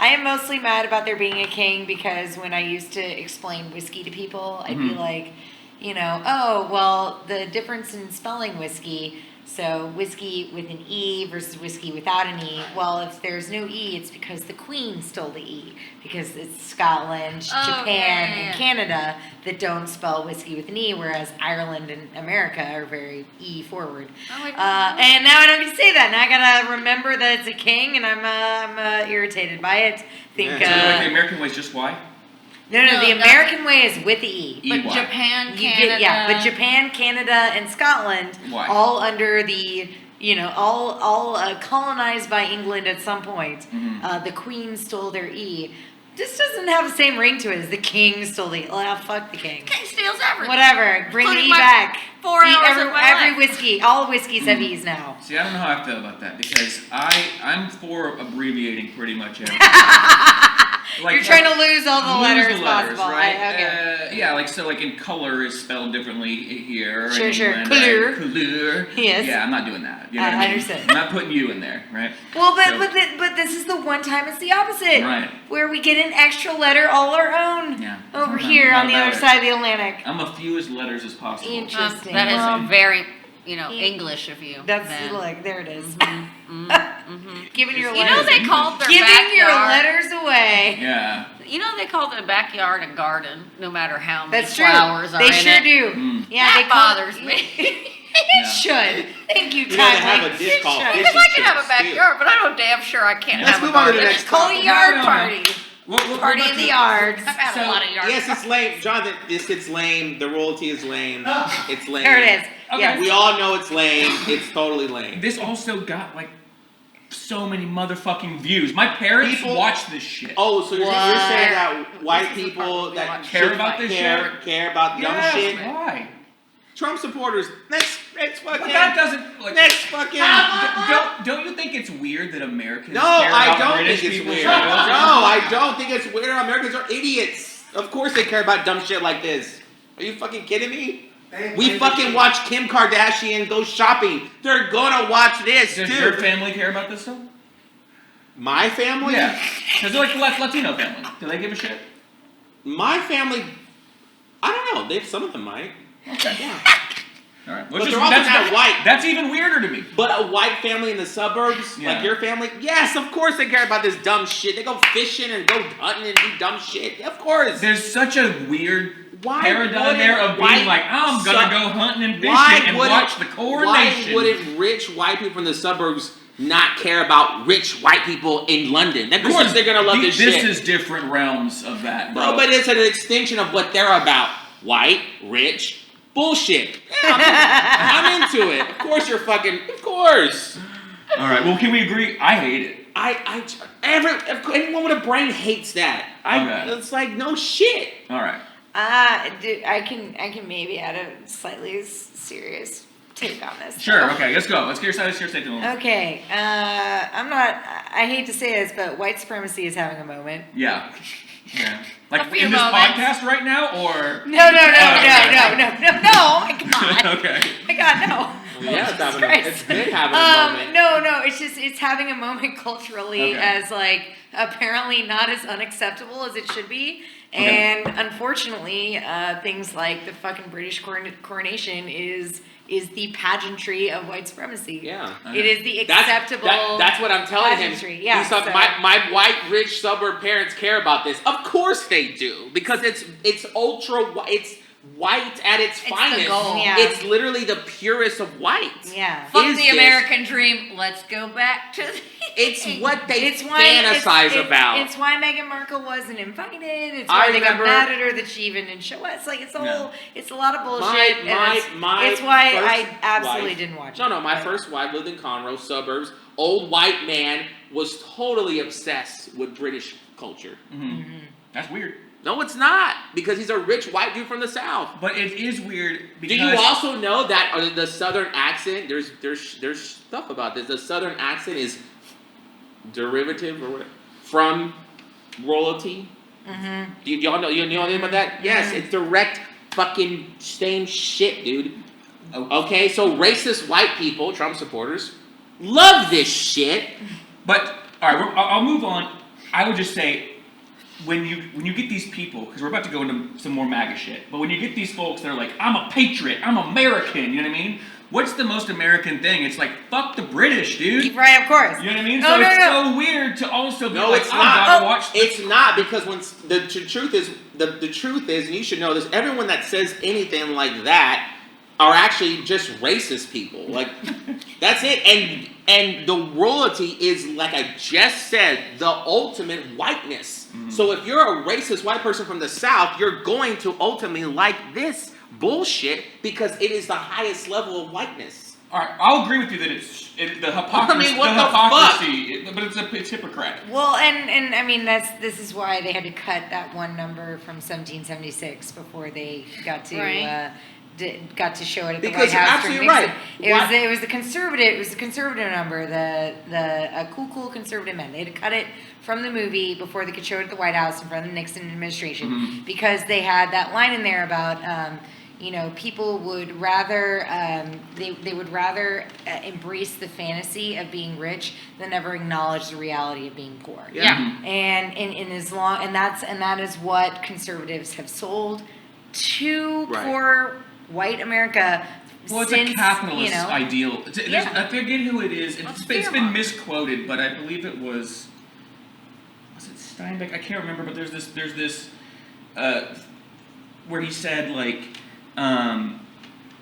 I am mostly mad about there being a king because when I used to explain whiskey to people, I'd be like, oh, well, the difference in spelling whiskey, so whiskey with an E versus whiskey without an E. Well, if there's no E, it's because the Queen stole the E, because it's Scotland, Oh, Japan, yeah. and Canada that don't spell whiskey with an E, whereas Ireland and America are very E forward. Oh, I didn't know. And now I don't get to say that. Now I gotta remember that it's a king, and I'm irritated by it. Think Yeah. So like the American way is just why? no, No, the that's- American way is with the E. E. But why? Japan, You Canada. get, but Japan, Canada, and Scotland, Why? all under the, all colonized by England at some point. The Queen stole their E. This doesn't have the same ring to it as the King stole the E. Well, fuck the King. King steals everything. Whatever, bring the Including E my back. 4 hours every, of my every life. whiskey, all whiskeys have E's now. See, I don't know how I feel about that because I'm for abbreviating pretty much everything. You're trying to lose all the lose letters possible. right? Okay. Yeah, like in color is spelled differently here. Sure, in sure. England, Couleur. Couleur. Yes. Yeah, I'm not doing that. You know I what I mean? understand. I'm not putting you in there, right? Well, So- but this is the one time it's the opposite. Right. Where we get an extra letter all our own. Yeah. Over Not- here not on the about other it. side of the Atlantic. I'm a few as letters as possible. Interesting. That is Well, very. English of you. That's then. like there it is. Mhm. Giving your You know letters. they called their Giving your backyard. letters away. Yeah. You know they call the backyard a garden, no matter how many That's true. flowers are They in sure it. do. Mm. Yeah, That they call bothers me. It should. Thank you, You know, they have Timely. a dish called It should. Because I can have a Fish and chips, backyard, but I know damn sure I can't Let's have a move on to the garden. next It's called a topic. yard No. party. We're Party about in the to- yards. I've had So- a lot of yards. Yes, it's lame, Jonathan. It's lame. The royalty is lame. It's lame. There it is. Okay. Yes. We all know it's lame. It's totally lame. This also got like so many motherfucking views. My parents People- watch this shit. Oh, so you're saying What? that white This is the part people we that watch. Care about this care about dumb Yes, shit? why? Trump supporters. Next fucking. But that doesn't like. Next fucking. Don't you think it's weird that Americans No, care I about don't British think it's people weird. so No, much? I don't think it's weird. Americans are idiots. Of course they care about dumb shit like this. Are you fucking kidding me? We fucking watch Kim Kardashian go shopping. They're gonna watch this, Does too. your family care about this stuff? My family? Yeah. Because they're like the Latino family. Do they give a shit? My family, I don't know. Some of them might. Okay. Yeah. All right. But they're also not white. That's even weirder to me. But a white family in the suburbs, Yeah. like your family, yes, of course they care about this dumb shit. They go fishing and go hunting and do dumb shit. Of course. There's such a weird Why paradigm wouldn't there of being white like, I'm gonna sub- go hunting and Why fishing and wouldn't- watch the coronation. Why wouldn't rich white people from the suburbs not care about rich white people in London? Of course they're gonna love this shit. This is different realms of that, bro. No, but it's an extension of what they're about. White, rich, bullshit. Yeah, I'm into it. Of course you're fucking. Of course. All right. Well, can we agree? I hate it. Anyone with a brain hates that. Okay. It's like no shit. All right. I can maybe add a slightly serious take on this. Sure. Okay. Let's go. Let's get your side of your take. Okay. I hate to say this, but white supremacy is having a moment. Yeah. Yeah. Like A few in this moments. podcast right now, or No. Oh my god. okay. Oh my god, no. Well, yeah, Jesus it's been having a moment. No, it's having a moment culturally Okay. as like apparently not as unacceptable as it should be. Okay. And unfortunately, things like the fucking British coronation is the pageantry of white supremacy. Yeah. It is the That's- acceptable. That's what I'm telling him. pageantry. Yeah, He's like, so- my white rich suburb parents care about this. Of course they do, because it's ultra. It's white at its the finest. goal. Yeah. It's literally the purest of white. Yeah. Fuck Is the this- American dream. Let's go back to the It's what they It's why fantasize about. It's why Meghan Markle wasn't invited. It's I why they got remember- mad at her that she even didn't show up. It's like it's a whole. It's a lot of bullshit. and it's why first I absolutely wife- didn't watch it. No, my first wife lived in Conroe suburbs. Old white man was totally obsessed with British culture. Mm-hmm. That's weird. No, it's not, because he's a rich white dude from the South. But it is weird because Do you also know that the Southern accent? There's stuff about this. The Southern accent is derivative or whatever from royalty. Mm-hmm. Do y'all know? You know anything about that? Yes, it's direct fucking same shit, dude. Okay, so racist white people, Trump supporters, love this shit. But all right, I'll move on. I would just say, when you get these people, because we're about to go into some more MAGA shit, but when you get these folks that are like, I'm a patriot, I'm American, you know what I mean? What's the most American thing? It's like, fuck the British, dude. Right, of course. You know what I mean? No, So no, it's no. so weird to also be No, like, it's I not. gotta watch this. It's not, because when the truth is, the truth is, and you should know this, everyone that says anything like that are actually just racist people. Like, that's it. And the royalty is, like I just said, the ultimate whiteness. Mm-hmm. So if you're a racist white person from the South, you're going to ultimately like this bullshit because it is the highest level of whiteness. All right, I'll agree with you that the hypocrisy. I mean, what the hypocrisy, but it's hypocrite. Well, and I mean this is why they had to cut that one number from 1776 before they got to Right. got to show it at the Because White you're House. absolutely during right. Nixon. It was the conservative number, the cool conservative men. They had to cut it from the movie before they could show it at the White House in front of the Nixon administration Mhm. because they had that line in there about. People would rather they would rather embrace the fantasy of being rich than ever acknowledge the reality of being poor. Yeah. Mhm. And in as long and that is what conservatives have sold to Right. poor white America Well, it's since, a capitalist you know, ideal. Yeah. I forget who it is. Well, It's it's been fear-mongering. misquoted, but I believe it was it Steinbeck? I can't remember, but there's this where he said like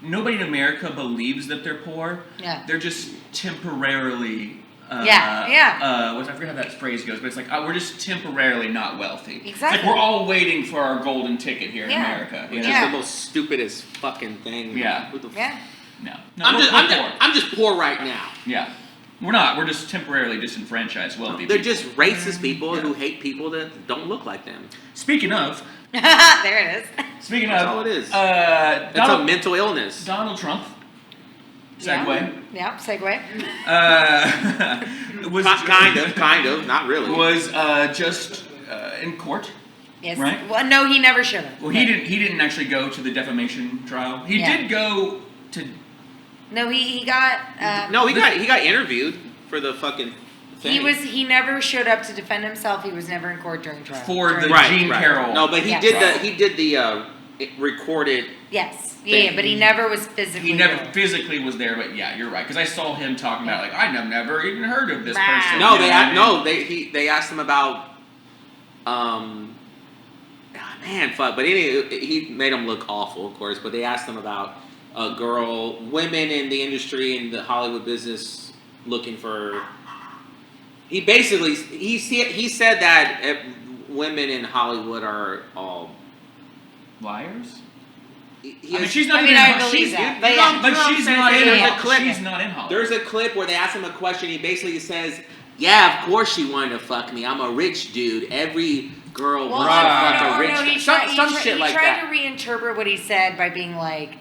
nobody in America believes that they're poor. Yeah. They're just temporarily. I forget how that phrase goes, but it's like we're just temporarily not wealthy. It's Exactly. like we're all waiting for our golden ticket here in Yeah. America. You Which know? is the most stupidest fucking thing. Yeah. Who the Yeah. No, I'm just poor right now. Yeah. We're not. We're just temporarily disenfranchised wealthy They're people. just racist people Yeah. who hate people that don't look like them. Speaking of, There it is. That's all it is. Donald, It's a mental illness. Donald Trump. Segue. Yeah, segue. Was Kind of, not really. was just in court. Yes. Right? Well, no, he never should have. Well, he didn't actually go to the defamation trial. He Yeah. did go to. No, he got. No, he got interviewed for the fucking thing. He never showed up to defend himself. He was never in court during trial. For the right, Jean right. Carroll. No, but he Yes. did the recorded. Yes. Thing. Yeah, but he never was physically. He never there. physically was there, but yeah, you're right. Because I saw him talking about like I've never even heard of this Right. person. No, You know what I mean? they asked him about. Man, fuck. But anyway, he made him look awful, of course. But they asked him about women in the industry and the Hollywood business looking for. He basically he said that women in Hollywood are all Liars. He I mean, she's not I even. mean, I in Ho- believe she's, that, you but know, yeah. but You know what I'm she's saying? not in. There's a Ho- clip. She's not in Hollywood. There's a clip where they ask him a question. He basically says, "Yeah, of course she wanted to fuck me. I'm a rich dude. Every girl Well, wants to fuck Right. a rich." he some shit he like tried that. to reinterpret what he said by being like,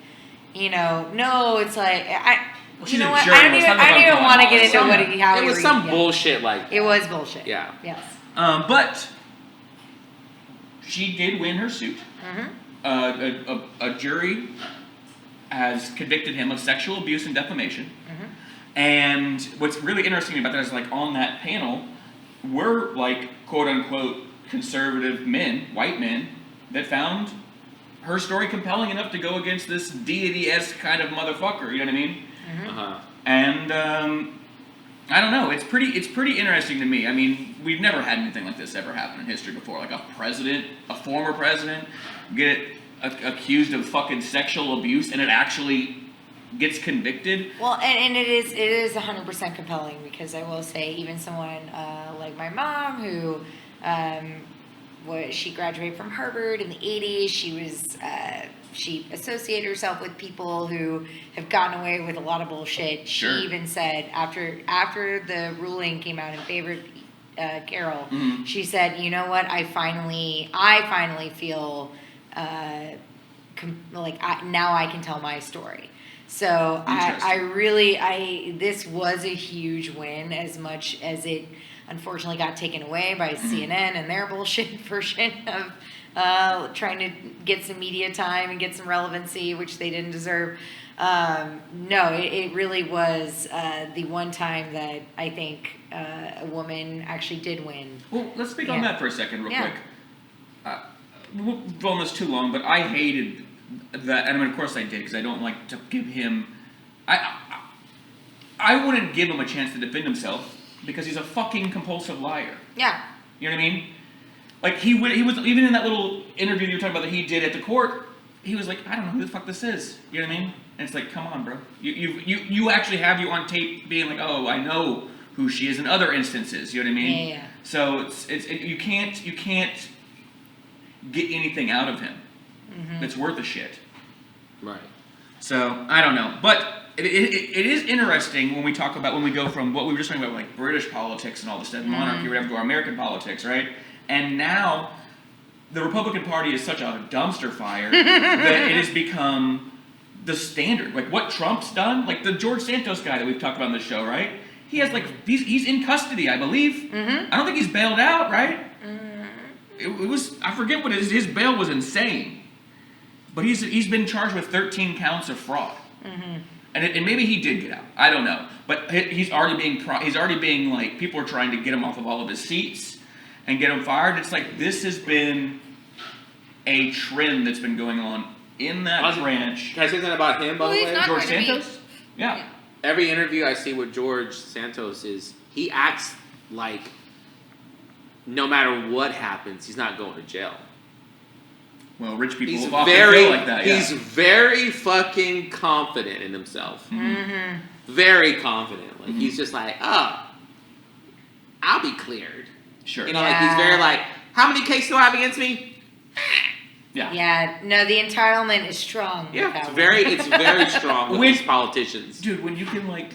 no, it's like Well, she's you know a what? journalist. I I'm don't even about want to to get into call what it. how It he was read- some yeah. bullshit like that. It was bullshit. Yeah. Yes. But she did win her suit. Mm-hmm. A jury has convicted him of sexual abuse and defamation. Mm-hmm. And what's really interesting about that is like on that panel were like quote unquote conservative men, white men, that found her story compelling enough to go against this deity-esque kind of motherfucker. You know what I mean? Uh-huh. And I don't know. It's pretty interesting to me. I mean, we've never had anything like this ever happen in history before. Like a former president, get accused of fucking sexual abuse, and it actually gets convicted. Well, and it is 100% compelling because I will say even someone like my mom who she graduated from Harvard in the 80s. She associated herself with people who have gotten away with a lot of bullshit. Sure. She even said after the ruling came out in favor of Carroll, Mhm. she said, "You know what? I finally feel now I can tell my story." So this was a huge win, as much as it unfortunately got taken away by CNN and their bullshit version of trying to get some media time and get some relevancy, which they didn't deserve. No, it really was the one time that I think a woman actually did win. Well, let's speak on Yeah. that for a second, real Yeah. quick. We won't go on this too long, but I hated that, and I mean, of course I did, because I don't like to give him. I wouldn't give him a chance to defend himself because he's a fucking compulsive liar. Yeah. You know what I mean? Like he was even in that little interview you were talking about that he did at the court. He was like, I don't know who the fuck this is. You know what I mean? And it's like, come on, bro. You actually have you on tape being like, oh, I know who she is in other instances. You know what I mean? Yeah. So you can't get anything out of him that's worth a shit. Right. So I don't know, but it is interesting when we go from what we were just talking about, like British politics and all this stuff, monarchy, whatever, to our American politics, right? And now the Republican Party is such a dumpster fire that it has become the standard. Like what Trump's done, like the George Santos guy that we've talked about on the show, right? He has he's in custody, I believe. I don't think he's bailed out, right? It was, I forget what his bail was insane, but he's been charged with 13 counts of fraud, and maybe he did get out. I don't know, but he's already being like, people are trying to get him off of all of his seats and get him fired. It's like this has been a trend that's been going on in that branch. Can I say something about him, by the he's way? not George going to be- Santos? Yeah. Every interview I see with George Santos he acts like no matter what happens, he's not going to jail. Well, rich people He's often very, feel like that, yeah. he's very fucking confident in himself. Mm-hmm. Very confident. Like, he's just like, oh, I'll be cleared. Sure. You know, like, he's very like, how many cases do I have against me? Yeah. Yeah, no, the entitlement is strong. Yeah, with it's that very strong with When- these politicians. Dude, when you can, like,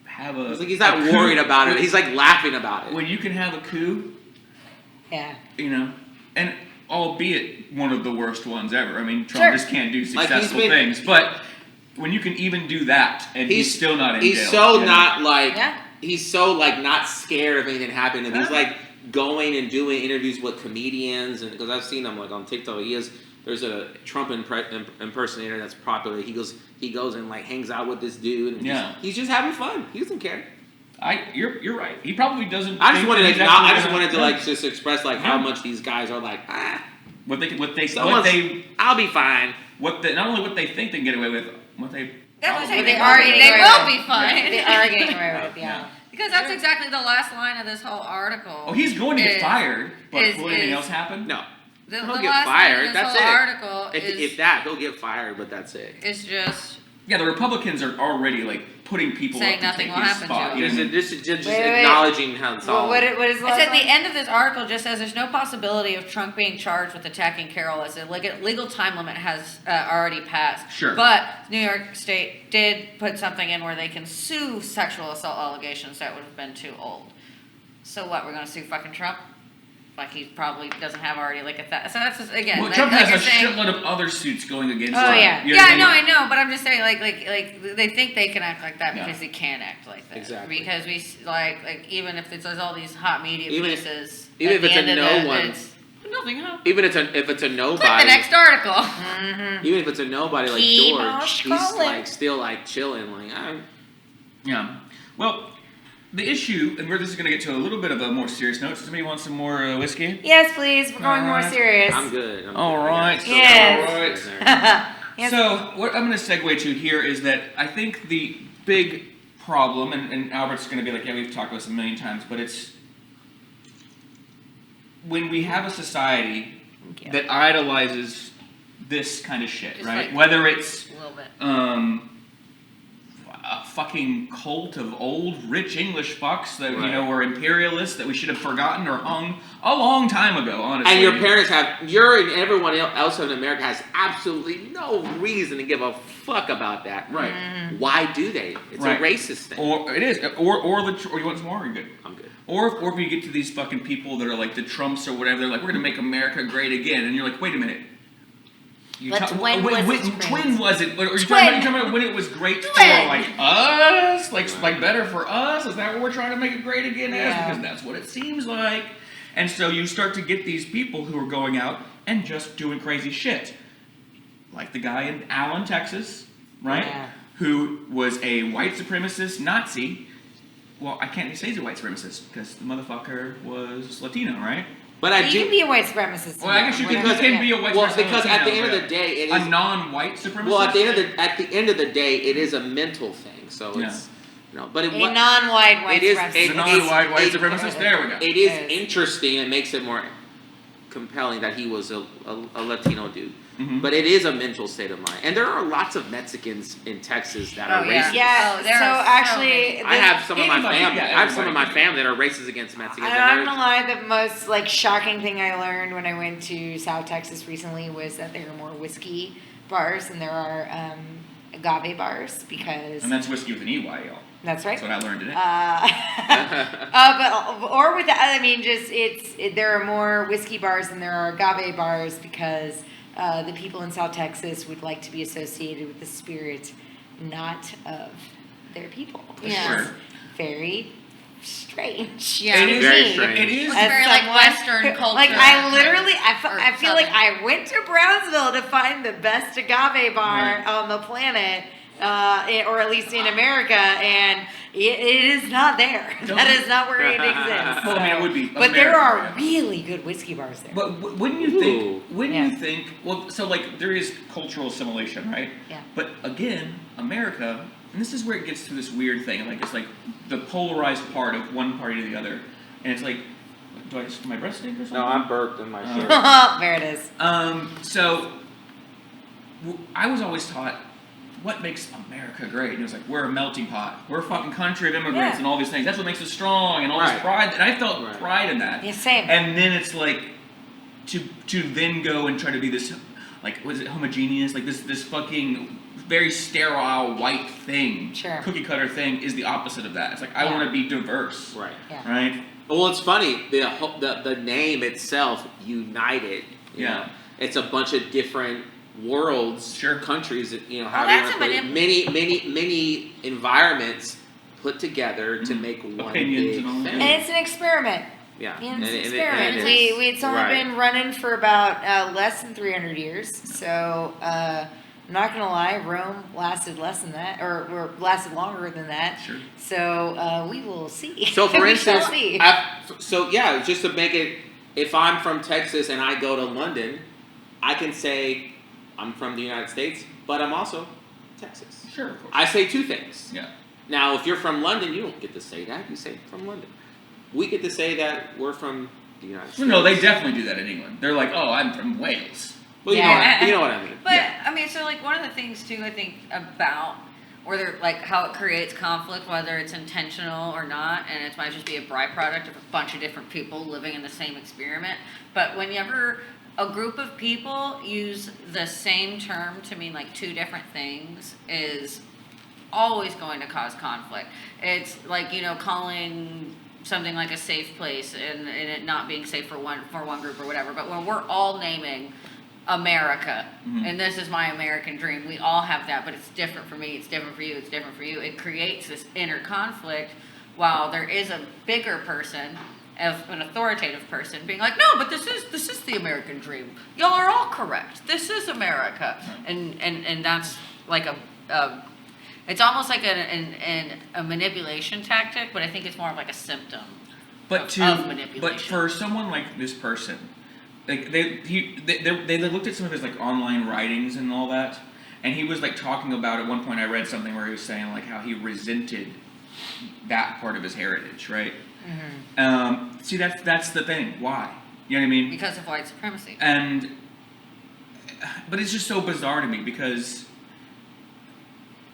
have a... It's like he's not a coup- worried about it. He's like laughing about it. When you can have a coup, one. Yeah. you know, and albeit one of the worst ones ever. I mean, Trump Sure. just can't do Like, he's successful been- things. But when you can even do that, and he's still not in He's jail. so you know? not like Yeah. he's so like not scared of anything happening. And he's Yeah. like going and doing interviews with comedians, and because I've seen him like on TikTok, there's a Trump impersonator that's popular. He goes and like hangs out with this dude, and Yeah. he's just having fun. He doesn't care. You're right. He probably doesn't. I just think wanted that to he's actually I just gonna- wanted to yeah. like just express like how Yeah. much these guys are like what they I'll be fine. not only what they think they can get away with, what they That's what I'm saying. probably They, are will, getting they away will with be fine. They are getting away with it, yeah. Because that's exactly the last line of this whole article. Oh, he's going to get is- fired, but is- will anything is- else happen? No, The he'll get last line fired. of this That's whole it. article if that, he'll get fired, but that's it. is just Yeah, the Republicans are already like putting people Saying up to nothing take will his happen spot. to you know him. what I mean? This is just Wait. acknowledging how it's all. What is the It's last at the one? end of this article just says there's no possibility of Trump being charged with attacking Carol as a legal time limit has already passed. Sure. But New York State did put something in where they can sue sexual assault allegations that would have been too old. So what? We're going to sue fucking Trump? Like he probably doesn't have already like a So that's just, again. Well, like, Trump like has a you're saying- shitload of other suits going against Oh, him. yeah. You know what Yeah, I mean? I know, but I'm just saying, like they think they can act like that Yeah. because they can act like that. Exactly. Because like even if there's all these hot media Even if- pieces, even at if the it's a end of no the- one. it's nothing happened. Even if it's a nobody. Click the next article. Mm-hmm. Even if it's a nobody like Keep George, on he's scrolling. like still like chilling, like Yeah. Well, the issue, and this is going to get to a little bit of a more serious note. Does somebody want some more whiskey? Yes, please. We're going more Alright. serious. I'm good. All right. Still Yes. got it in there. Yes. So, what I'm going to segue to here is that I think the big problem, and Albert's going to be like, yeah, we've talked about this a million times, but it's when we have a society Thank you. that idolizes this kind of shit, Just right? like- Whether it's A little bit. a fucking cult of old rich English fucks that Right. were imperialists that we should have forgotten or hung a long time ago, honestly. And your parents and everyone else in America has absolutely no reason to give a fuck about that. Right. Why do they? It's Right. a racist thing. Or it is, or you want some more? Or you good? I'm good. Or if you get to these fucking people that are like the Trumps or whatever, they're like, we're gonna make America great again, and you're like, wait a minute. But when was it great? When was it? Or you're Twin. talking about when it was great for Twin. like us, like better for us? Is that what we're trying to make it great again as? Yeah. Because that's what it seems like. And so you start to get these people who are going out and just doing crazy shit, like the guy in Allen, Texas, right? Yeah. Who was a white supremacist Nazi. Well, I can't even say he's a white supremacist because the motherfucker was Latino, right? But I You can do. be a white supremacist. Well, I guess you whatever. can be a white Well, supremacist. because at the Latino, end of but the day, it a is. non-white supremacist. Well, at the end of the day, it is a mental thing. So it's but it, A what, non-white white it is- supremacist. It's a non-white white it- supremacist. There we go. it is Yes. interesting. It makes it more compelling that he was a Latino dude. Mhm. But it is a mental state of mind, and there are lots of Mexicans in Texas that are Oh, yeah. racist. Yeah, Oh, there so are so actually, many. I have some of my Anybody, family. yeah, I have some of everybody my can. family that are racist against Mexicans. and I'm they're- gonna lie, the most like shocking thing I learned when I went to South Texas recently was that there are more whiskey bars than there are agave bars because And that's whiskey with an EY, y'all. that's right. That's what I learned today. Or with I mean, there are more whiskey bars than there are agave bars because the people in South Texas would like to be associated with the spirit, not of their people. Which Yeah. is very strange. Yeah. It to is very me. strange. It is. It's As very like someone Western who- culture. Like I literally, Or I feel like Southern. I went to Brownsville to find the best agave bar Right. on the planet, or at least in America, and it is not there. That is not where it exists. Well, I mean, it would be. But there America, are yeah. really good whiskey bars there. But wouldn't you think? Wouldn't Yeah. you think? Well, so like there is cultural assimilation, right? Yeah. But again, America, and this is where it gets to this weird thing. Like it's like the polarized part of one party to the other, and it's like, do my breath stink or something? No, I'm burped in my shirt. There it is. So I was always taught what makes America great, and it was like we're a melting pot, we're a fucking country of immigrants, Yeah. and all these things. That's what makes us strong, and all Right. this pride. And I felt Right. pride in that. Yeah, same. And then it's like to then go and try to be this, like, was it homogeneous? Like this fucking very sterile white thing, Sure. cookie cutter thing is the opposite of that. It's like I Yeah. want to be diverse, Right. Yeah. right? Well, it's funny. The name itself, United. You Yeah. know, it's a bunch of different worlds, Sure. countries. You know, Well, how do you that's wanna a put it? Many environments put together to make one Opinions big and all that. thing. And it's an experiment. Yeah, Yeah, and it's an it- experiment. and it- It's only right. been running for about less than 300 years. So I'm not gonna lie, Rome lasted less than that, or lasted longer than that. Sure. So we will see. So for We shall instance, see. just to make it, if I'm from Texas and I go to London, I can say I'm from the United States, but I'm also Texas. Sure, of course. I say two things. Yeah. Now, if you're from London, you don't get to say that. You say from London. We get to say that we're from the United States. Well, no, they definitely do that in England. They're like, oh, I'm from Wales. Well, Yeah. you know what I mean. But Yeah. I mean, so like one of the things too, I think about whether like how it creates conflict, whether it's intentional or not, and it might just be a byproduct of a bunch of different people living in the same experiment. But whenever a group of people use the same term to mean like two different things, is always going to cause conflict. It's like, you know, calling something like a safe place and it not being safe for one group or whatever. But when we're all naming America, Mhm. and this is my American dream, we all have that, but it's different for me, it's different for you, it's different for you. It creates this inner conflict while there is a bigger person, of an authoritative person, being like, no, but this is the American dream. Y'all are all correct. This is America. And that's like a it's almost like a manipulation tactic, but I think it's more of like a symptom But of manipulation. but for someone like this person, like they looked at some of his like online writings and all that, and he was like talking about, at one point I read something where he was saying like how he resented that part of his heritage, right? See, that's the thing. Why? You know what I mean? Because of white supremacy. But it's just so bizarre to me because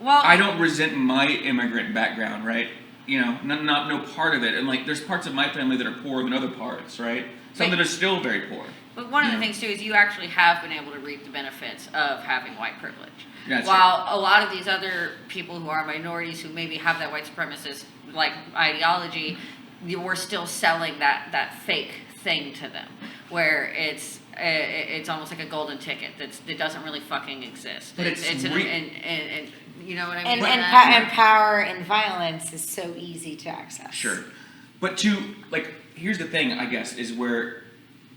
Well, I don't resent my immigrant background, right? You know, not no part of it. And like, there's parts of my family that are poorer than other parts, right? Some that are still very poor. But one of the Yeah. things too is you actually have been able to reap the benefits of having white privilege. That's While a lot of these other people who are minorities who maybe have that white supremacist like ideology, we're still selling that fake thing to them, where it's almost like a golden ticket that doesn't really fucking exist. But it's and you know what I mean? And power and violence is so easy to access. Sure. But here's the thing, I guess, is where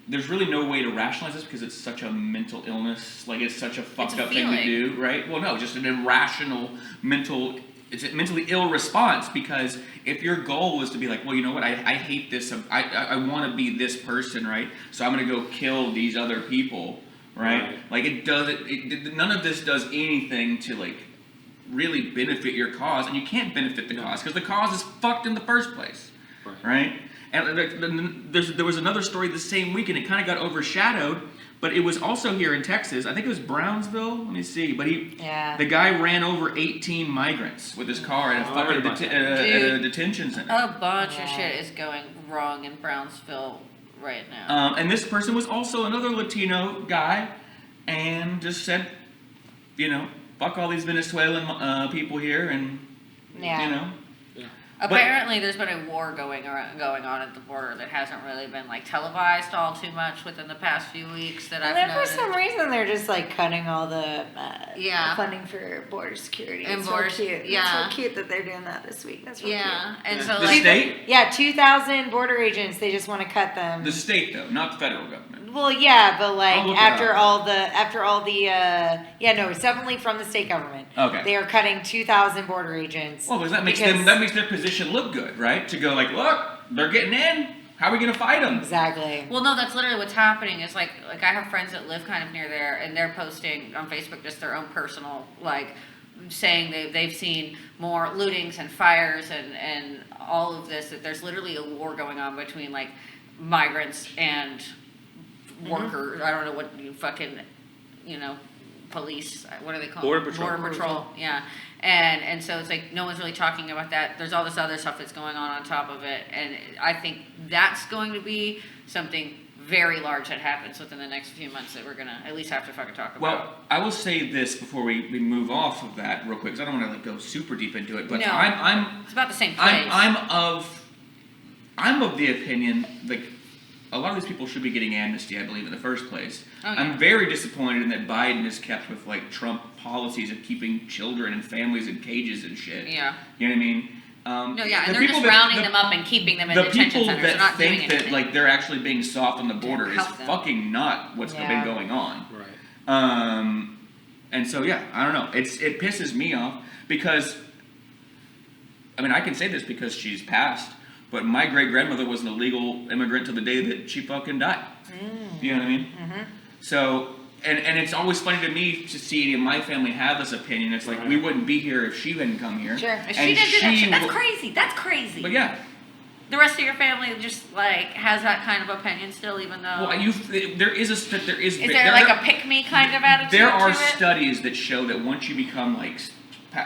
there's really no way to rationalize this because it's such a mental illness. Like, it's such a fucked up thing to feeling. do, right? Well, no, just an irrational it's a mentally ill response, because if your goal was to be like, well, you know what, I hate this, I want to be this person, right? So I'm going to go kill these other people, right? Like, none of this does anything to, like, really benefit your cause, and you can't benefit the cause because the cause is fucked in the first place, right? And there was another story the same week, and it kind of got overshadowed, but it was also here in Texas. I think it was Brownsville. Let me see. But the guy ran over 18 migrants with his car at a detention center. A bunch of shit is going wrong in Brownsville right now. And this person was also another Latino guy, and just said, you know, fuck all these Venezuelan people here, and you know. Apparently, there's been a war going on at the border that hasn't really been like televised all too much within the past few weeks. That I've And then for noticed. some reason they're just like cutting all the Yeah. funding for border security. And It's border- so cute. yeah. It's so cute that they're doing that this week. That's really Yeah, and Yeah. so The like state? cute. Yeah, 2,000 border agents. They just want to cut them. The state, though, not the federal government. Well, yeah, but like I'll look it after up. all the yeah, no, it's definitely from the state government. Okay. They are cutting 2,000 border agents. Well, because that makes their position look good, right? To go like, look, they're getting in. How are we gonna fight them? Exactly. Well, no, that's literally what's happening. Is like I have friends that live kind of near there, and they're posting on Facebook just their own personal, like, saying they've seen more lootings and fires and all of this. That there's literally a war going on between like migrants and workers. I don't know what you fucking, police. What are they called? Border Patrol. Border Patrol. Yeah. And so it's like no one's really talking about that. There's all this other stuff that's going on top of it, and I think that's going to be something very large that happens within the next few months that we're gonna at least have to fucking talk about. Well, I will say this before we move off of that real quick, because I don't want to go super deep into it. But No. I'm It's about the same place. I'm of the opinion like a lot of these people should be getting amnesty, I believe, in the first place. Oh, yeah. I'm very disappointed in that Biden is kept with like Trump policies of keeping children and families in cages and shit. Yeah. You know what I mean? No, yeah, and the they're people just rounding them up and keeping them in the detention people centers. They're that not doing think that anything. like they're actually being soft on the border is help them. fucking not what's Yeah. been going on. Right. And so yeah, I don't know. It pisses me off because I mean I can say this because she's passed, but my great grandmother was an illegal immigrant to the day that she fucking died. You know what I mean? Mm-hmm. So and it's always funny to me to see my family have this opinion. It's like Right. we wouldn't be here if she hadn't come here. Sure. If And she didn't do that shit, that's w- crazy. That's crazy. But yeah. The rest of your family just like has that kind of opinion still, even though. Well, there is is there like a pick me kind of attitude? There are to it? studies that show that once you become like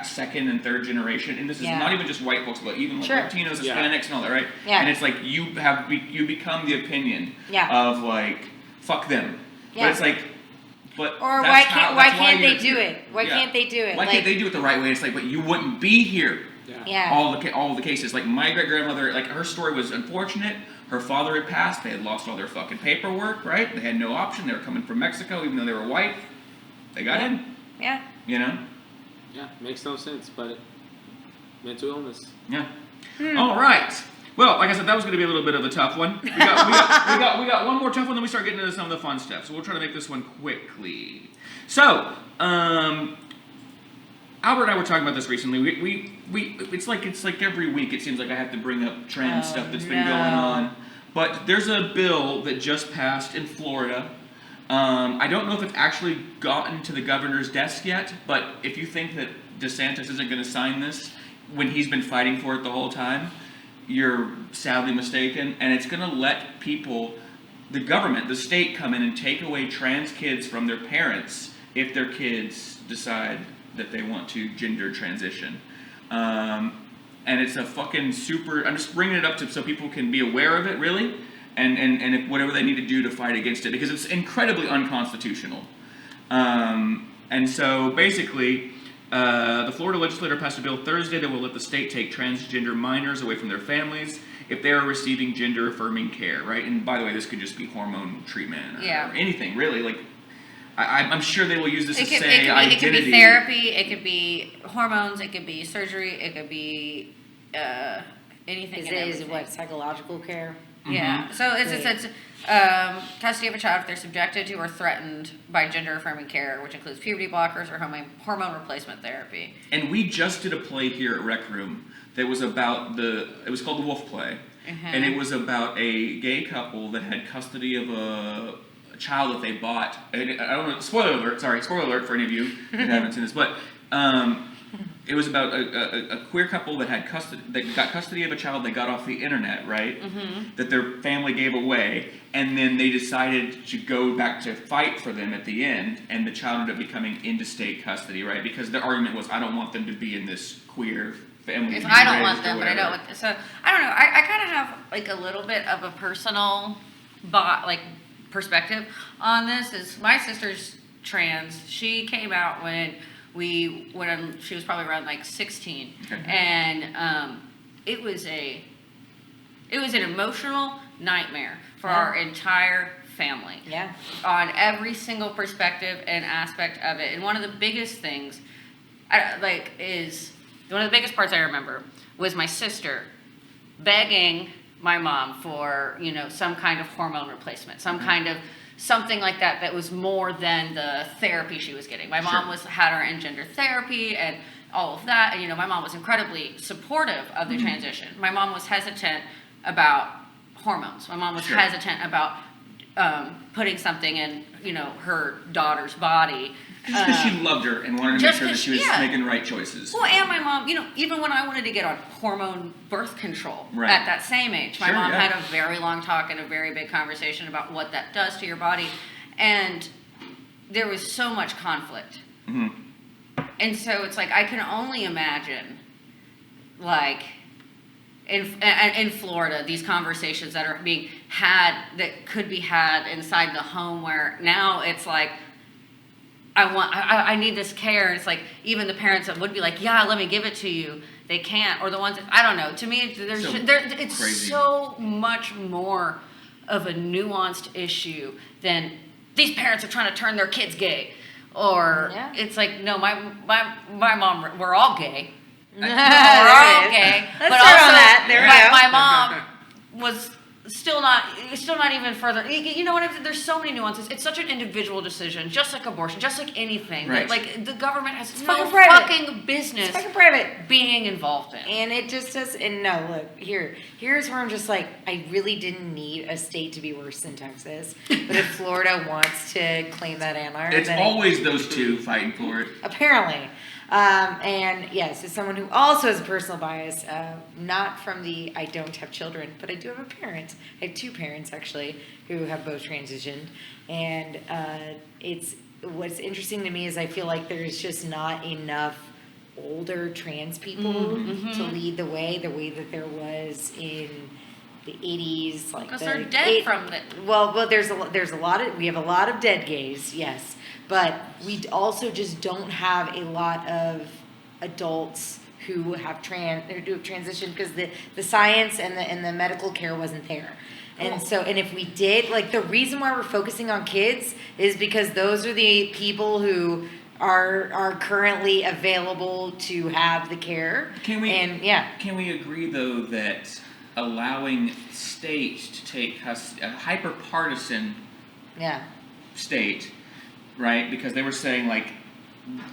second and third generation, and this is Yeah. not even just white folks, but even like Sure. Latinos, Yeah. Hispanics, and all that, right? Yeah. And it's like you become the opinion Yeah. of like fuck them. Yeah. But it's like, Or that's why how- why that's can't they you're do here. it? Why Yeah. can't they do it? Why like, can't they do it the right way? It's like, but you wouldn't be here. Yeah. All the cases. Like my great grandmother, like her story was unfortunate. Her father had passed. They had lost all their fucking paperwork. Right? They had no option. They were coming from Mexico, even though they were white. They got in. Yeah. You know. Yeah, makes no sense, but mental illness. Yeah. All right. Well, like I said, that was going to be a little bit of a tough one. We got one more tough one, then we start getting into some of the fun stuff. So we'll try to make this one quickly. So, Albert and I were talking about this recently. It's like every week it seems like I have to bring up trans stuff that's been no. going on. But there's a bill that just passed in Florida. I don't know if it's actually gotten to the governor's desk yet, but if you think that DeSantis isn't going to sign this when he's been fighting for it the whole time, you're sadly mistaken. And it's going to let people, the government, the state, come in and take away trans kids from their parents if their kids decide that they want to gender transition. And it's a fucking super, I'm just bringing it up so people can be aware of it, really, and if whatever they need to do to fight against it, because it's incredibly unconstitutional. And so basically, the Florida legislature passed a bill Thursday that will let the state take transgender minors away from their families if they are receiving gender-affirming care, right? And by the way, this could just be hormone treatment or anything, really. Like, I'm sure they will use this to say identity. It could be therapy, it could be hormones, it could be surgery, it could be anything. Is it what, psychological care? Yeah. So it's custody of a child if they're subjected to or threatened by gender-affirming care, which includes puberty blockers or hormone replacement therapy. And we just did a play here at Rec Room that was about it was called The Wolf Play. And it was about a gay couple that had custody of a child that they bought. And I don't know, spoiler alert for any of you who haven't seen this, but it was about a queer couple that got custody of a child they got off the internet, right? That their family gave away, and then they decided to go back to fight for them at the end, and the child ended up becoming into state custody, right? Because the argument was, I don't want them to be in this queer family. I don't want them, but I don't want them. So I don't know. I kind of have like a little bit of a personal perspective on this. Is my sister's trans. She came out when she was probably around like 16, and it was an emotional nightmare for our entire family. Yeah. On every single perspective and aspect of it. And one of the biggest things, one of the biggest parts I remember was my sister begging my mom for, some kind of hormone replacement, some kind of something like that was more than the therapy she was getting. My mom had her in gender therapy and all of that, and you know, my mom was incredibly supportive of the transition. My mom was hesitant about hormones. My mom was hesitant about putting something in, you know, her daughter's body. Just because she loved her and wanted to make sure that she was making the right choices. Well, and my mom, you know, even when I wanted to get on hormone birth control at that same age, my mom had a very long talk and a very big conversation about what that does to your body. And there was so much conflict. Mm-hmm. And so it's like, I can only imagine, like, in Florida, these conversations that are being had, that could be had inside the home, where now it's like, I need this care. It's like, even the parents that would be like, yeah, let me give it to you, they can't. Or the ones that, I don't know. To me, it's crazy. So much more of a nuanced issue than these parents are trying to turn their kids gay. Or it's like, no, my mom, we're all gay. We're all gay. Let's but start also, on that. There we go. my mom was still not even further. You know what I mean? There's so many nuances. It's such an individual decision, just like abortion, just like anything. Right. Like the government has no fucking business private being involved in. And it just does. And no, look, here's where I'm just like, I really didn't need a state to be worse than Texas. But if Florida wants to claim that antler, It's then always those two fighting for it. apparently. And yes, as someone who also has a personal bias, not from the I don't have children, but I do have a parent. I have two parents actually who have both transitioned, and it's what's interesting to me is I feel like there's just not enough older trans people to lead the way that there was in the 80s, like Because they're dead from it. Well, there's a lot of, we have a lot of dead gays, yes, but we also just don't have a lot of adults who have transitioned because the science and the medical care wasn't there. And so, and if we did, like, the reason why we're focusing on kids is because those are the people who are currently available to have the care. Can we agree though that allowing states to take a hyper-partisan state, right? Because they were saying, like,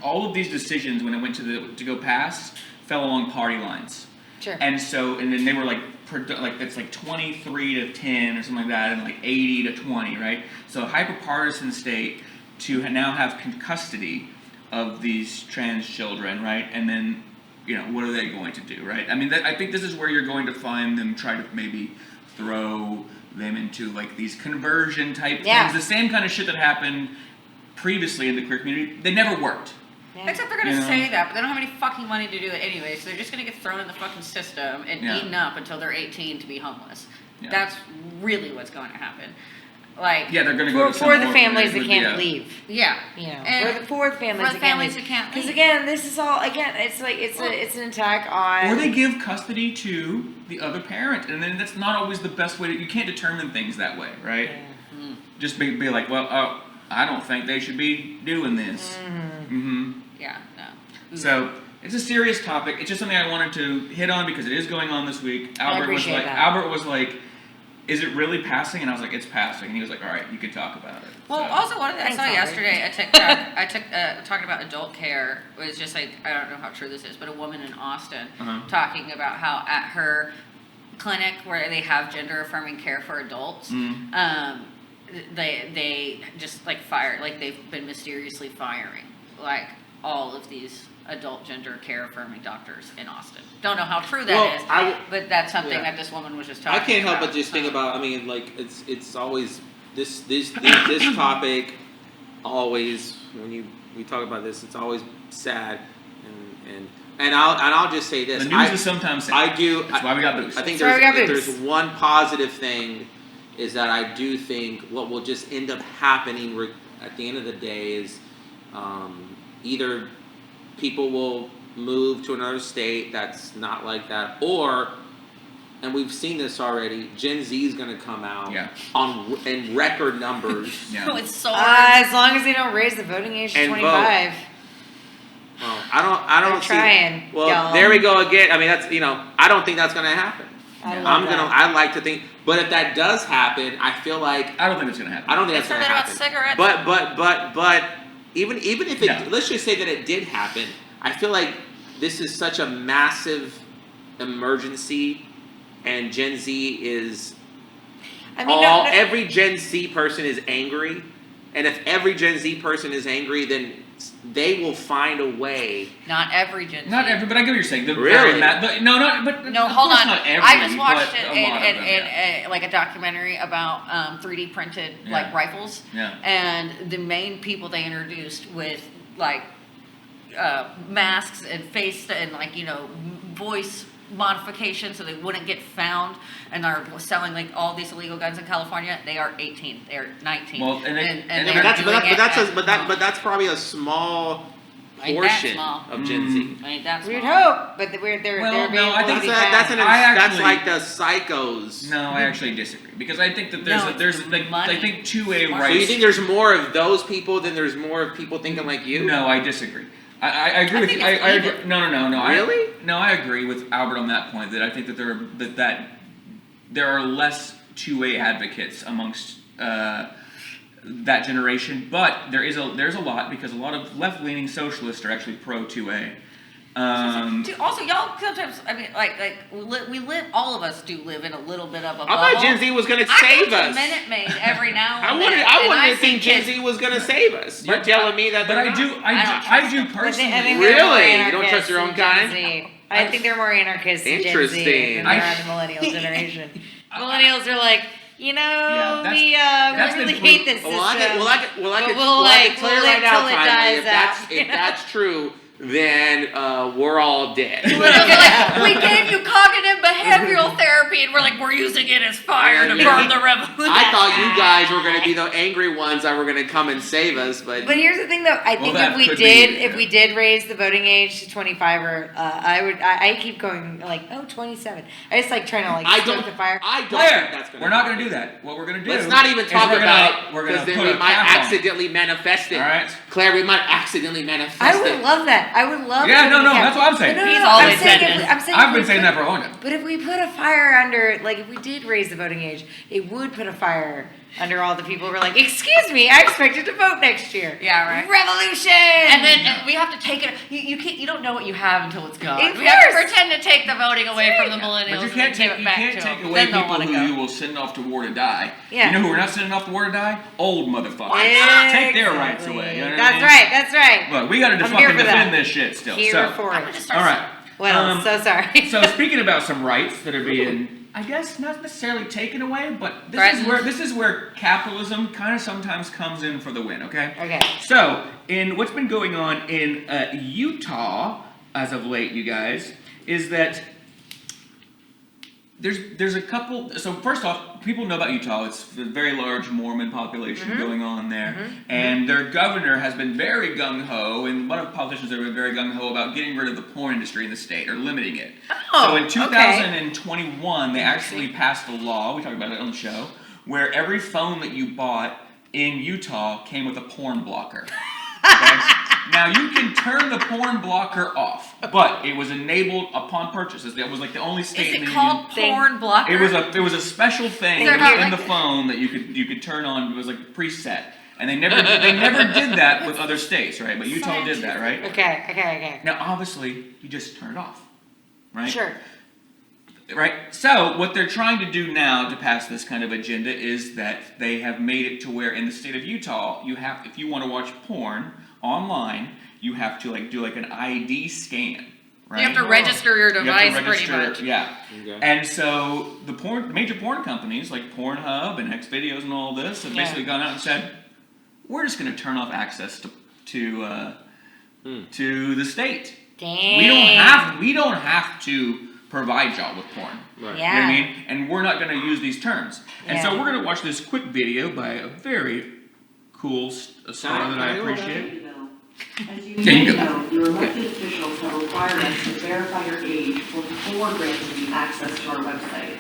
all of these decisions when it went to go past fell along party lines. Sure. And so, and then they were like it's like 23 to 10 or something like that, and like 80 to 20, right? So a hyper-partisan state to now have custody of these trans children, right? And then, you know, what are they going to do, right? I mean, I think this is where you're going to find them try to maybe throw them into like these conversion type things. The same kind of shit that happened previously in the queer community. They never worked. Yeah. Except they're going to say that, but they don't have any fucking money to do it anyway, so they're just going to get thrown in the fucking system and eaten up until they're 18 to be homeless. Yeah. That's really what's going to happen. Like, they're going to go for the families that can't leave. Yeah, you know, and for the families that can't leave. Because again, this is all it's like it's an attack on. Or they give custody to the other parent, and then that's not always the best way. You can't determine things that way, right? Yeah. Just be like, well, I don't think they should be doing this. Yeah, no. So it's a serious topic. It's just something I wanted to hit on because it is going on this week. Albert was like, is it really passing? And I was like, it's passing. And he was like, all right, you can talk about it. Well, also one thing I saw yesterday, a TikTok, talking about adult care, was just like, I don't know how true this is, but a woman in Austin talking about how at her clinic where they have gender affirming care for adults, they just like fired, like they've been mysteriously firing like all of these adult gender care affirming doctors in Austin. Don't know how true that is, but that's something that this woman was just talking about. I can't help but just think about, I mean, like, it's always, this topic, always, when we talk about this, it's always sad, and I'll just say this. The news is sometimes sad. I do. That's why we got boost. I think there's one positive thing, is that I do think what will just end up happening at the end of the day is either people will move to another state that's not like that, or, and we've seen this already, Gen Z is going to come out in record numbers. It's so as long as they don't raise the voting age to 25. Well, I don't see. Well, there we go again. I mean, that's, I don't think that's going to happen. I like to think, But if that does happen, I feel like I don't think it's gonna happen. I don't think It's that's gonna about happen. cigarettes. But even if it Yeah. let's just say that it did happen, I feel like this is such a massive emergency, and Gen Z is every Gen Z person is angry, and if every Gen Z person is angry, then they will find a way. Not every Gen Z. Not every, but I get what you're saying. Really? No, of hold course on. Not every, I just watched but it a lot of them, in like a documentary about 3D printed like rifles. Yeah. And the main people they introduced with like masks and face and like voice modification so they wouldn't get found, and are selling like all these illegal guns in California. They are 18. They're 19. Well, But that's probably a small portion of Gen Z. Ain't that We'd small. hope, but they're Well, being no, I think politically That's bad. like the psychos. No, I actually disagree because I think that No, there's like money. I think 2A So So rights. you think there's more of those people than there's more of people thinking like you? No, I disagree. I agree I with think you. it's I agree. even. No. Really? I agree with Albert on that point. That I think that there are less 2A advocates amongst that generation, but there's a lot because a lot of left-leaning socialists are actually pro 2A. Also, y'all sometimes, I mean, we live. All of us do live in a little bit of a bubble. I thought Gen Z was gonna save us. I go to Minute Maid every now and I then. wanted to see think Gen kids- Z was gonna save us. You're telling me that But they're I not. do personally. I think they're more Really? You don't anarchists trust your own than Gen kind? Z. I think they're more anarchists than Gen Z Interesting. than they are the millennial generation. Millennials are like, that's we really been hate this system. Well, I can we'll tell you live right now, till it Tanya, dies if out. that's true, then we're all dead. we gave you cognitive behavioral therapy, and we're using it as fire to burn the revolution. I thought you guys were going to be the angry ones that were going to come and save us, but But here's the thing, though. I think that could be, if we did raise the voting age to 25, or I keep going like 27. I just like trying to stoke the fire. I don't Blair, think that's going to we're not going to do that. What we're going to do? Let's not even is talk we're about gonna- it We're going because to then put we a might cap on it. accidentally manifest it. All right. Claire, we might accidentally manifest I it. would love that. I would love. Yeah, it no, if we kept- that's what I'm saying. No, He's all I'm saying intended. I've been saying that for a long time. But if we put a fire under, if we did raise the voting age, it would put a fire under all the people who were like, excuse me, I expected to vote next year. Yeah, right. Revolution! And then we have to take it. You can't. You don't know what you have until it's gone. Of We have to course. pretend to take the voting away from the millennials. But you can't and give take it back to away them. Then they'll people wanna who go. you will send off to war to die. Yeah. You know who we're not sending off to war to die? Old motherfuckers. Take their rights Exactly. away. You know what I That's mean? right. That's right. Look, we got to I'm here fucking for that. defend this shit still. Here so, for I'm it. gonna start. all right. Well, so sorry. So speaking about some rights that are being, I guess, not necessarily taken away, but this is where capitalism kind of sometimes comes in for the win. Okay. Okay. So in what's been going on in Utah as of late, you guys, is that there's a couple. So first off, people know about Utah. It's a very large Mormon population going on there, and their governor has been very gung ho, and a lot of politicians have been very gung ho about getting rid of the porn industry in the state or limiting it. So in 2021, they actually passed a law. We talked about it on the show, where every phone that you bought in Utah came with a porn blocker. Okay? Now you can turn the porn blocker off, but it was enabled upon purchase. That was like the only state Is in it the called union. porn blocker? It was a special thing They're not in like the phone that you could turn on. It was like preset, and they never did that with other states, right? But Utah did that, right? Okay. Now obviously you just turn it off, right? Sure. Right. So what they're trying to do now to pass this kind of agenda is that they have made it to where in the state of Utah, you have, if you want to watch porn online, you have to do an ID scan. Right? You have to register your You have to device register, pretty much. Yeah. Okay. And so the major porn companies like Pornhub and Xvideos and all this have basically gone out and said, we're just going to turn off access to the state. Dang. We don't have to provide y'all with porn. Right. Yeah. You know what I mean? And we're not going to use these terms. And so Yeah. we're going to watch this quick video by a very cool star that I appreciate. As you There you may go. know, your elected officials have required us to verify your age before granting you access to our website.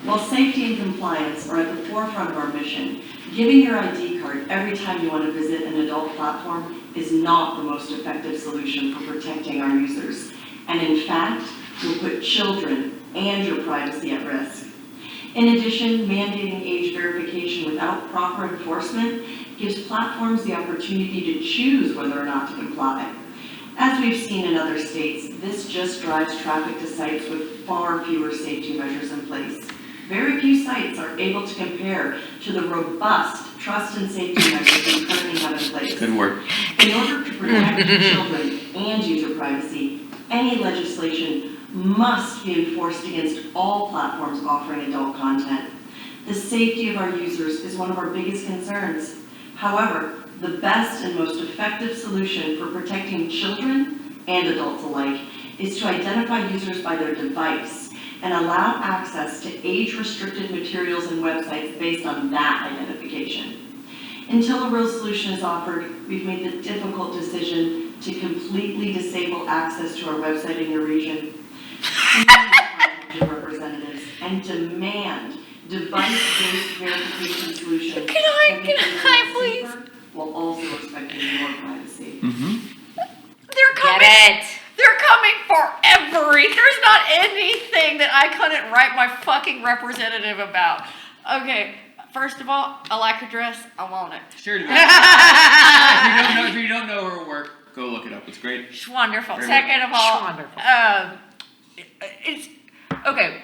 While safety and compliance are at the forefront of our mission, giving your ID card every time you want to visit an adult platform is not the most effective solution for protecting our users, and in fact, will put children and your privacy at risk. In addition, mandating age verification without proper enforcement gives platforms the opportunity to choose whether or not to comply. As we've seen in other states, this just drives traffic to sites with far fewer safety measures in place. Very few sites are able to compare to the robust trust and safety measures we currently have in place. Good work. In order to protect children and user privacy, any legislation must be enforced against all platforms offering adult content. The safety of our users is one of our biggest concerns. However, the best and most effective solution for protecting children and adults alike is to identify users by their device and allow access to age-restricted materials and websites based on that identification. Until a real solution is offered, we've made the difficult decision to completely disable access to our website in your region. Representatives and demand device-based verification solutions. Can I please? While also respecting your privacy. They're coming. Get it. They're coming for there's not anything that I couldn't write my fucking representative about. Okay, first of all, I like her dress. I want it. Sure do. If you don't know her work, go look it up. It's great. It's wonderful. Very Second of all, Wonderful. it's okay.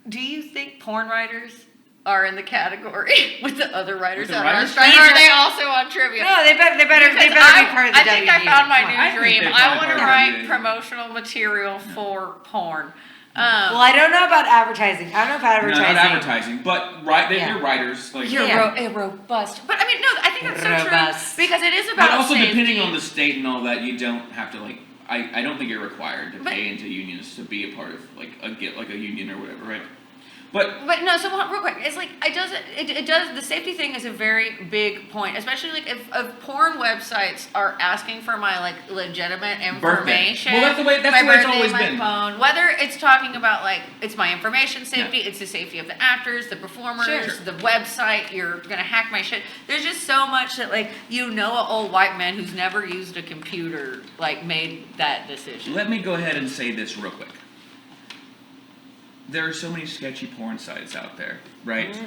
Do you think porn writers are in the category with the other writers With the that are on writers? strike? Or are they also on trivia? No, they better be part of the I think I WB. found my Come on. new I think dream. they're I probably want to part of write it. promotional material for porn. Well, I don't know about advertising. I don't know about No, advertising. not advertising, but Yeah. they're writers. Like, You're Yeah. robust. But I mean, no, I think that's so Robust. true because it is about but also safety. depending on the state and all that, you don't have to like. I don't think you're required to But- pay into unions to be a part of like a union or whatever, right? But But no, so real quick, it's like it does. The safety thing is a very big point, especially like if porn websites are asking for my like legitimate information. Well, that's the way it's birthday, always my been. phone, whether it's talking about like it's my information safety, it's the safety of the actors, the performers, Sure. the website. You're gonna hack my shit. There's just so much that like an old white man who's never used a computer like made that decision. let me go ahead and say this real quick. There are so many sketchy porn sites out there, right?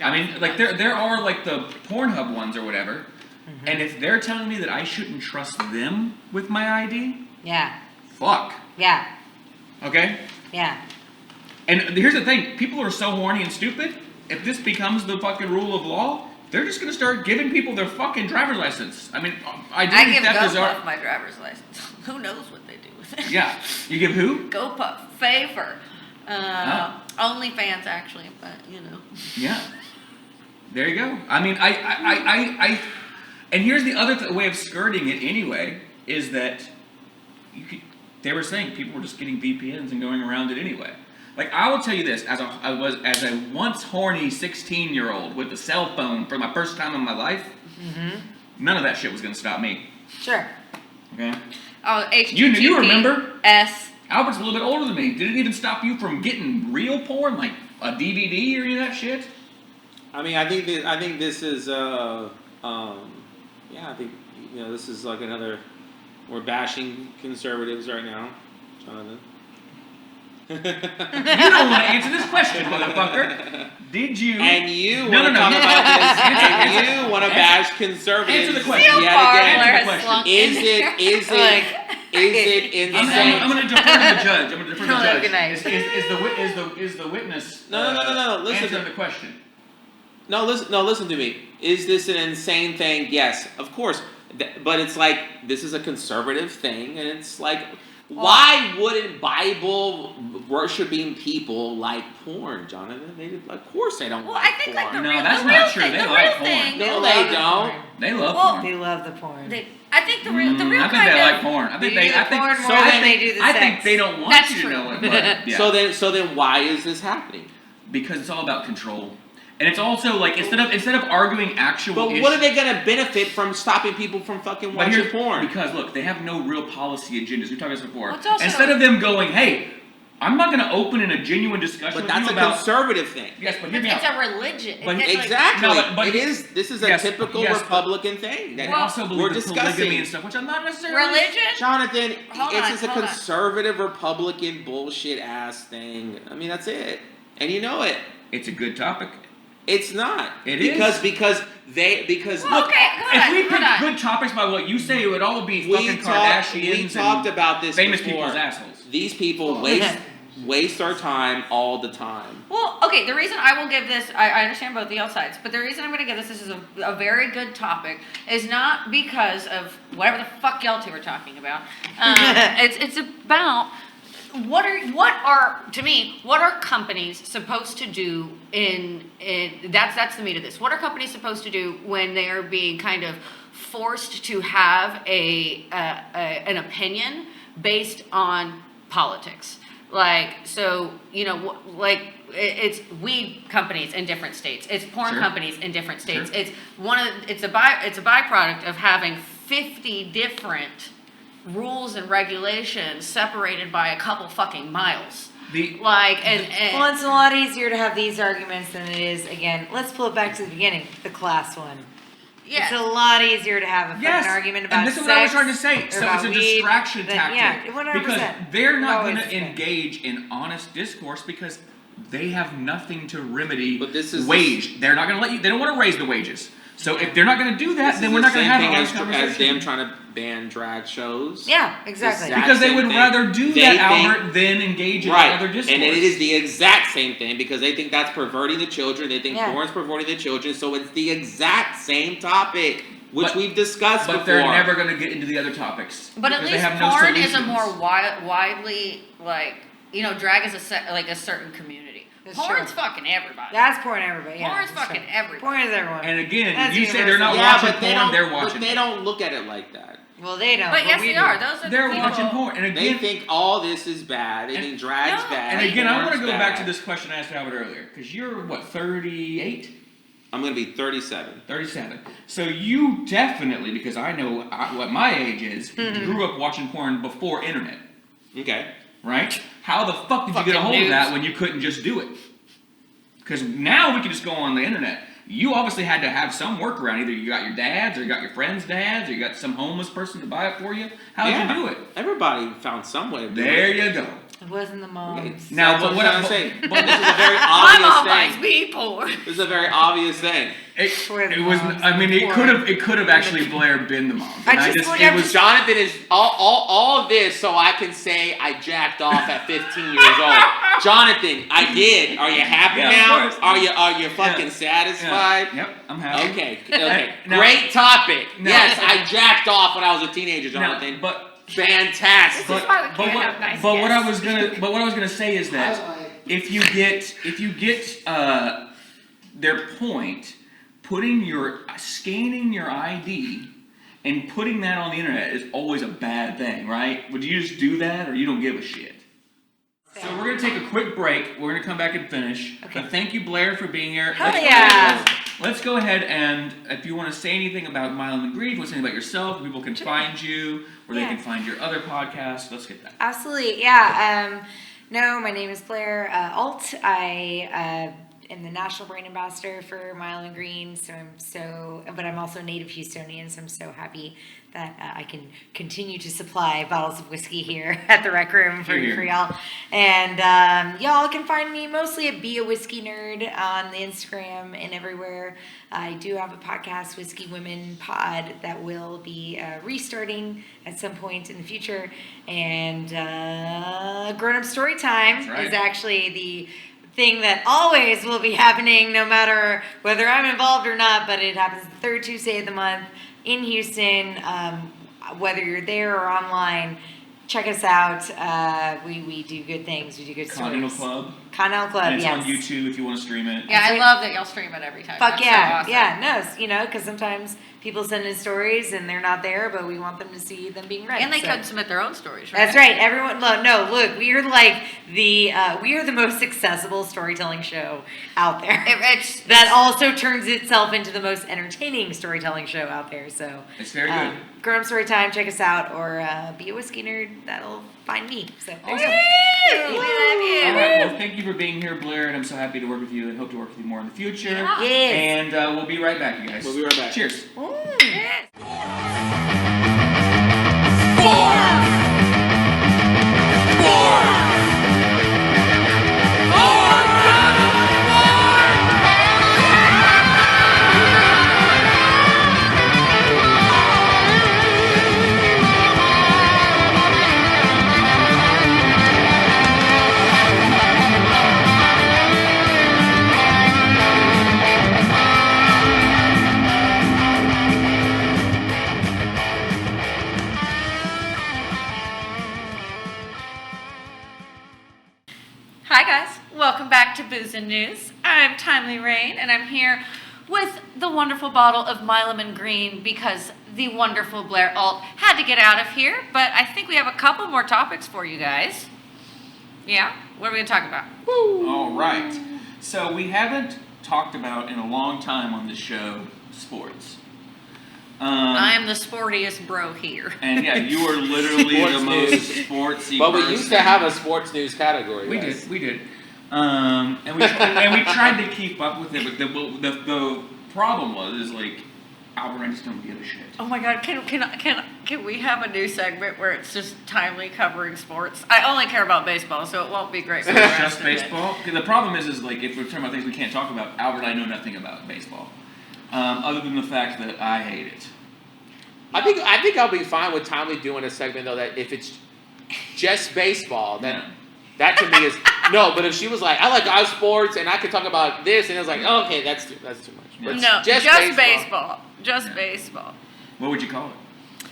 I mean, like there are like the Pornhub ones or whatever, and if they're telling me that I shouldn't trust them with my ID, Yeah. fuck. Yeah. Okay? Yeah. And here's the thing, people are so horny and stupid, if this becomes the fucking rule of law, they're just gonna start giving people their fucking driver's license. I mean, I identity give theft is GoPuff my driver's license. Who knows what they do with it? Yeah. You give who? GoPuff favor. OnlyFans actually, but you know. Yeah. There you go. I mean, I and here's the other way of skirting it anyway, is that they were saying people were just getting VPNs and going around it anyway. Like, I will tell you this, as a once horny 16-year-old with a cell phone for my first time in my life, none of that shit was going to stop me. Sure. Okay? Oh, You remember? S. Albert's a little bit older than me. Did it even stop you from getting real porn, like a DVD or any of that shit? I mean, I think this is I think this is like another. We're bashing conservatives right now, Jonathan. You don't want to answer this question, motherfucker. Did you? And you No, want to no, talk no. about this, Answer- and you want to bash conservatives. Answer the question. Yet Answer the again. question. Is it insane? I'm going to defer to the judge. I'm going to defer to the Hello, judge. good night. Is the witness No. Listen answering to the question? listen to me. Is this an insane thing? Yes, of course. But it's like, this is a conservative thing, and it's like, why wouldn't Bible worshiping people like porn, Jonathan? Of course they don't Well, like I think like porn. the No, real, that's the not real true. thing. They the like real porn. thing. No, they don't. They love Well, porn. They love the porn. I think the real I think kind they of. like porn. I think They do the porn more than they do the I think sex. they don't want That's you true. to know it, but yeah. So then why is this happening? Because it's all about control. And it's also like instead of arguing actual But issues. what are they going to benefit from stopping people from fucking But watching here's- porn? Because look, they have no real policy agendas. We talked about this before. Well, it's also- Instead of them going, hey, I'm not going to open in a genuine discussion But with that's you a about. conservative thing. Yes, but hear me It's out. a religion. But It's like- Exactly. No, but it is. This is a yes, typical yes, but- Republican thing. That They also we're believe in discussing. polygamy and stuff, which I'm not necessarily. Religion? Jonathan, Hold it's on, just a hold on. conservative Republican bullshit ass thing. I mean, that's it. And you know it. It's a good topic. It's not. It because is. Because Well, okay, if we picked good topics by what you say, it would all be fucking Kardashians we talked about this famous before. people's assholes. These people waste our time all the time. Well, okay, the reason I will give this, I understand both the sides, but the reason I'm going to give this is a very good topic, is not because of whatever the fuck y'all two are talking about. It's about what are companies supposed to do that's the meat of this. What are companies supposed to do when they are being kind of forced to have an opinion based on politics? Like, so, it's weed companies in different states. It's porn companies in different states. Sure. It's a byproduct of having 50 different rules and regulations separated by a couple fucking miles. Well, it's a lot easier to have these arguments than it is, again, let's pull it back to the beginning, the class one. Yeah. It's a lot easier to have a fucking argument about and this sex. is what I was trying to say. So it's a weed, distraction tactic. Yeah, 100%. Because they're not going Always to been. engage in honest discourse because they have nothing to remedy But this is wage. They're not going to let you. They don't want to raise the wages. So if they're not going to do that, then we're not going to have an honest conversation. as them trying to ban drag shows. Yeah, exactly. Because they would rather do that, Albert, than engage in other discourse. And it is the exact same thing because they think that's perverting the children. They think porn's perverting the children. So it's the exact same topic, which we've discussed before. But they're never going to get into the other topics. But at least porn is a more widely, drag is a certain community. That's Porn's true. fucking everybody. That's porn everybody. Yeah, Porn's fucking everybody. Porn is everyone. And again, That's you say they're not universal. watching porn, they're watching. But they don't look at it like that. Well, they don't. But yes, we they do. are. Those are They're the people. watching porn. And They again, think all this is bad. They think drag's bad. and again, I want to porn's go back to bad. this question I asked Albert earlier. Because you're, 38? I'm going to be 37. 37. So you definitely, because I know what my age is, grew up watching porn before internet. Okay. Right? How the fuck did you get a Fucking hold of news. that when you couldn't just do it? Because now we can just go on the internet. You obviously had to have some workaround. Either you got your dad's, or you got your friend's dad's, or you got some homeless person to buy it for you. How'd you do it? Everybody found some way to do There it. you go. It wasn't the moms. Now, That's what I'm saying. But this is a very My mom obvious buys thing. me porn. This is a very obvious thing. It was. I mean, it could have actually Blair been the mom. I just it whenever- was. Jonathan is all of this so I can say I jacked off at 15 years old. Jonathan, I did. Are you happy Yeah, of now? course. Are you fucking satisfied? Yep, I'm happy. Okay. Now- Great topic. Now- Yes, I jacked off when I was a teenager, Jonathin. But Fantastic. This is why we can't have nice what I guests. what I was gonna say is that if you get their point, scanning your ID and putting that on the internet is always a bad thing, right? Would you just do that, or you don't give a shit? So we're gonna take a quick break. We're gonna come back and finish. Okay. But thank you, Blair, for being here. Hell Let's go yeah. ahead- Let's go ahead and if you want to say anything about Milam Greene, want to say anything about yourself, where people can find you, where they Yeah. can find your other podcasts. Let's get that. Absolutely, yeah. No, my name is Blair Ault. I am the national brand ambassador for Milam Greene, but I'm also a native Houstonian, so I'm so happy that I can continue to supply bottles of whiskey here at the Rec Room for Here. y'all. And y'all can find me mostly at Be a Whiskey Nerd on the Instagram and everywhere. I do have a podcast, Whiskey Women Pod, that will be restarting at some point in the future. And Grown Up Story Time That's right. is actually the thing that always will be happening no matter whether I'm involved or not, but it happens the third Tuesday of the month in Houston. Whether you're there or online, check us out. We do good things. We do good Continental stories. Club. Continental Club, And it's yes. on YouTube if you want to stream it. Yeah, I That's love that y'all stream it every time. Fuck That's yeah, so awesome. yeah, no, because sometimes people send in stories and they're not there, but we want them to see them being read. And they so. could submit their own stories, right? That's right. Everyone, look, we are like we are the most accessible storytelling show out there. That also turns itself into the most entertaining storytelling show out there. So It's very good. Grown Up Story Time, check us out, or Be a Whiskey Nerd. That'll find me. So there you Awesome. go. We love you. All right, well, thank you for being here, Blair, and I'm so happy to work with you and hope to work with you more in the future. Yeah. Yes. And we'll be right back, you guys. We'll be right back. Cheers. Yes. More! Booze and News. I'm Timely Rain, and I'm here with the wonderful bottle of Milam Greene because the wonderful Blair Ault had to get out of here. But I think we have a couple more topics for you guys. Yeah? What are we going to talk about? All right. So we haven't talked about in a long time on the show sports. I am the sportiest bro here. And yeah, you are literally Sports the most news. sportsy. But we person. used to have a sports news category. We guys. did. And we tried to keep up with it, but the problem was like Albert and I just don't give a shit. Oh my God! Can we have a new segment where it's just Timely covering sports? I only care about baseball, so it won't be great for the rest Just of it. baseball. 'Cause the problem is like if we're talking about things we can't talk about, Albert and I know nothing about baseball, other than the fact that I hate it. I think I'll be fine with Timely doing a segment though that if it's just baseball, then Yeah. that to me is no. But if she was like, I like our sports and I could talk about this, and it was like, oh, okay, that's too much. But No, just baseball. Just Yeah. baseball. What would you call it?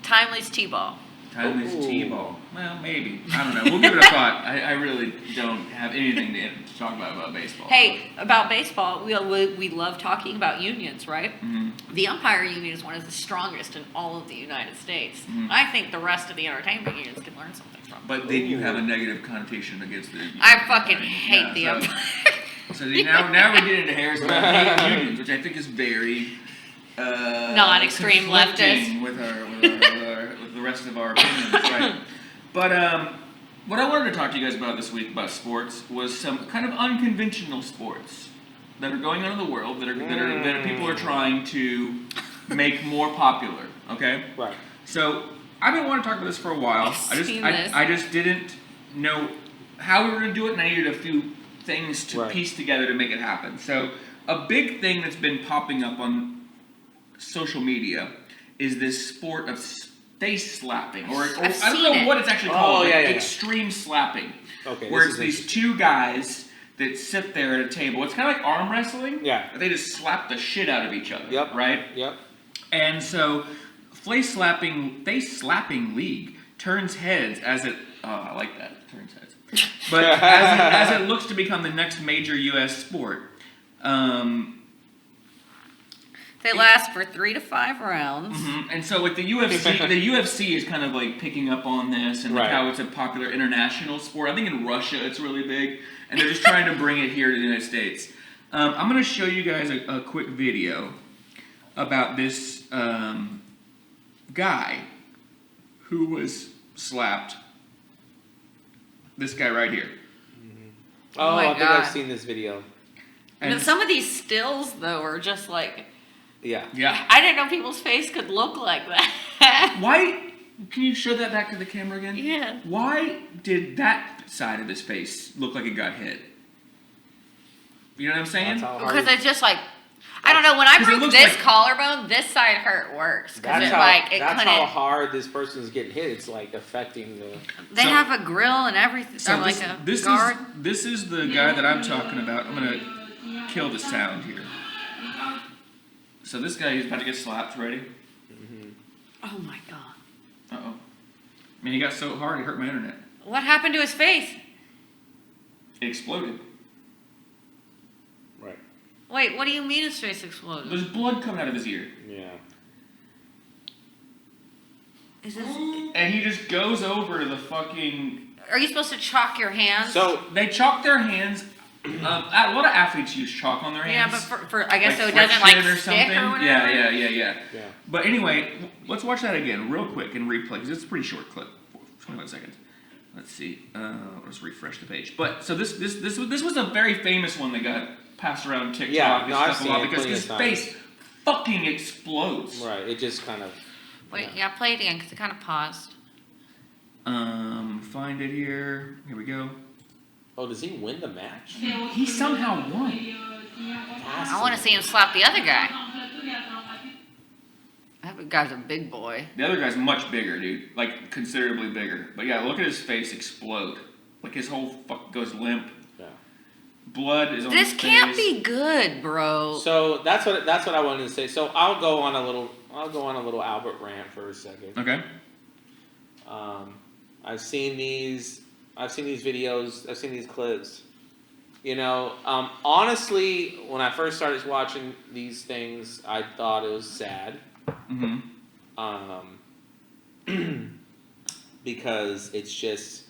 Timely's T-ball. Timeless Ooh. T-ball. Well, maybe. I don't know. We'll give it a thought. I really don't have anything to talk about baseball. Hey, about baseball, we love talking about unions, right? Mhm. The umpire union is one of the strongest in all of the United States. Mhm. I think the rest of the entertainment unions can learn something from. But then you have a negative connotation against the. I fucking hate the so, umpire. So now we're getting into hairs about hating unions, which I think is very Non-extreme conflicting with the rest of our opinions, right? But what I wanted to talk to you guys about this week about sports was some kind of unconventional sports that are going on in the world that people are trying to make more popular. Okay. Right. So I've been wanting to talk about this for a while. I just didn't know how we were going to do it, and I needed a few things to Right. piece together to make it happen. So a big thing that's been popping up on social media is this sport of face slapping, or I don't seen know it. what it's actually Oh, called. yeah, like yeah, yeah. extreme slapping, Okay. where this it's is these two guys that sit there at a table. It's kind of like arm wrestling. Yeah. But they just slap the shit out of each other. Yep. Right. Yep. And so, face slapping league turns heads as it. Oh, I like that. Turns heads. But as it looks to become the next major U.S. sport. They last for 3 to 5 rounds. And so, like the UFC is kind of like picking up on this, and like Right. how it's a popular international sport. I think in Russia it's really big, and they're just trying to bring it here to the United States. I'm going to show you guys a quick video about this guy who was slapped. This guy right here. Oh, my I think God. I've seen this video. And Some of these stills, though, are just like, Yeah. yeah. I didn't know people's face could look like that. Why? Can you show that back to the camera again? Yeah. Why did that side of his face look like it got hit? You know what I'm saying? That's how hard. Because it's just like, I don't know, when I 'Cause it broke looks this like- collarbone, this side hurt worse. Because That's it, how. like, it That's couldn't. how hard this person's getting hit. It's like affecting the. They So- have a grill and everything. So or like this a guard. this is the guy that I'm talking about. I'm gonna kill the sound here. So this guy, he's about to get slapped. Ready? Oh my God. Uh oh. I mean, he got so hard it hurt my internet. What happened to his face? It exploded. Right. Wait, what do you mean his face exploded? There's blood coming out of his ear, Yeah. Is this, and he just goes over to the fucking. are you supposed to chalk your hands? So They chalk their hands. A lot of athletes use chalk on their yeah, hands. but for I guess like so it doesn't like friction stick or whatever. Yeah. yeah. But anyway, let's watch that again real quick and replay because it's a pretty short clip, 21 seconds. Let's see. Let's refresh the page. But so this was a very famous one that got passed around TikTok Yeah, and no, I've stuff a seen lot it because plenty his of times. face fucking explodes. Right. It just kind of. Wait, yeah, play it again because it kind of paused. Find it here. Here we go. Oh, does he win the match? He somehow won. I want to see him slap the other guy. That guy's a big boy. The other guy's much bigger, dude. Like considerably bigger. But yeah, look at his face explode. Like his whole fuck goes limp. Yeah. Blood is on This his can't face. be good, bro. So that's what I wanted to say. So I'll go on a little Albert rant for a second. Okay. I've seen these videos. I've seen these clips. You know, honestly, when I first started watching these things, I thought it was sad. Mm-hmm. Because it's just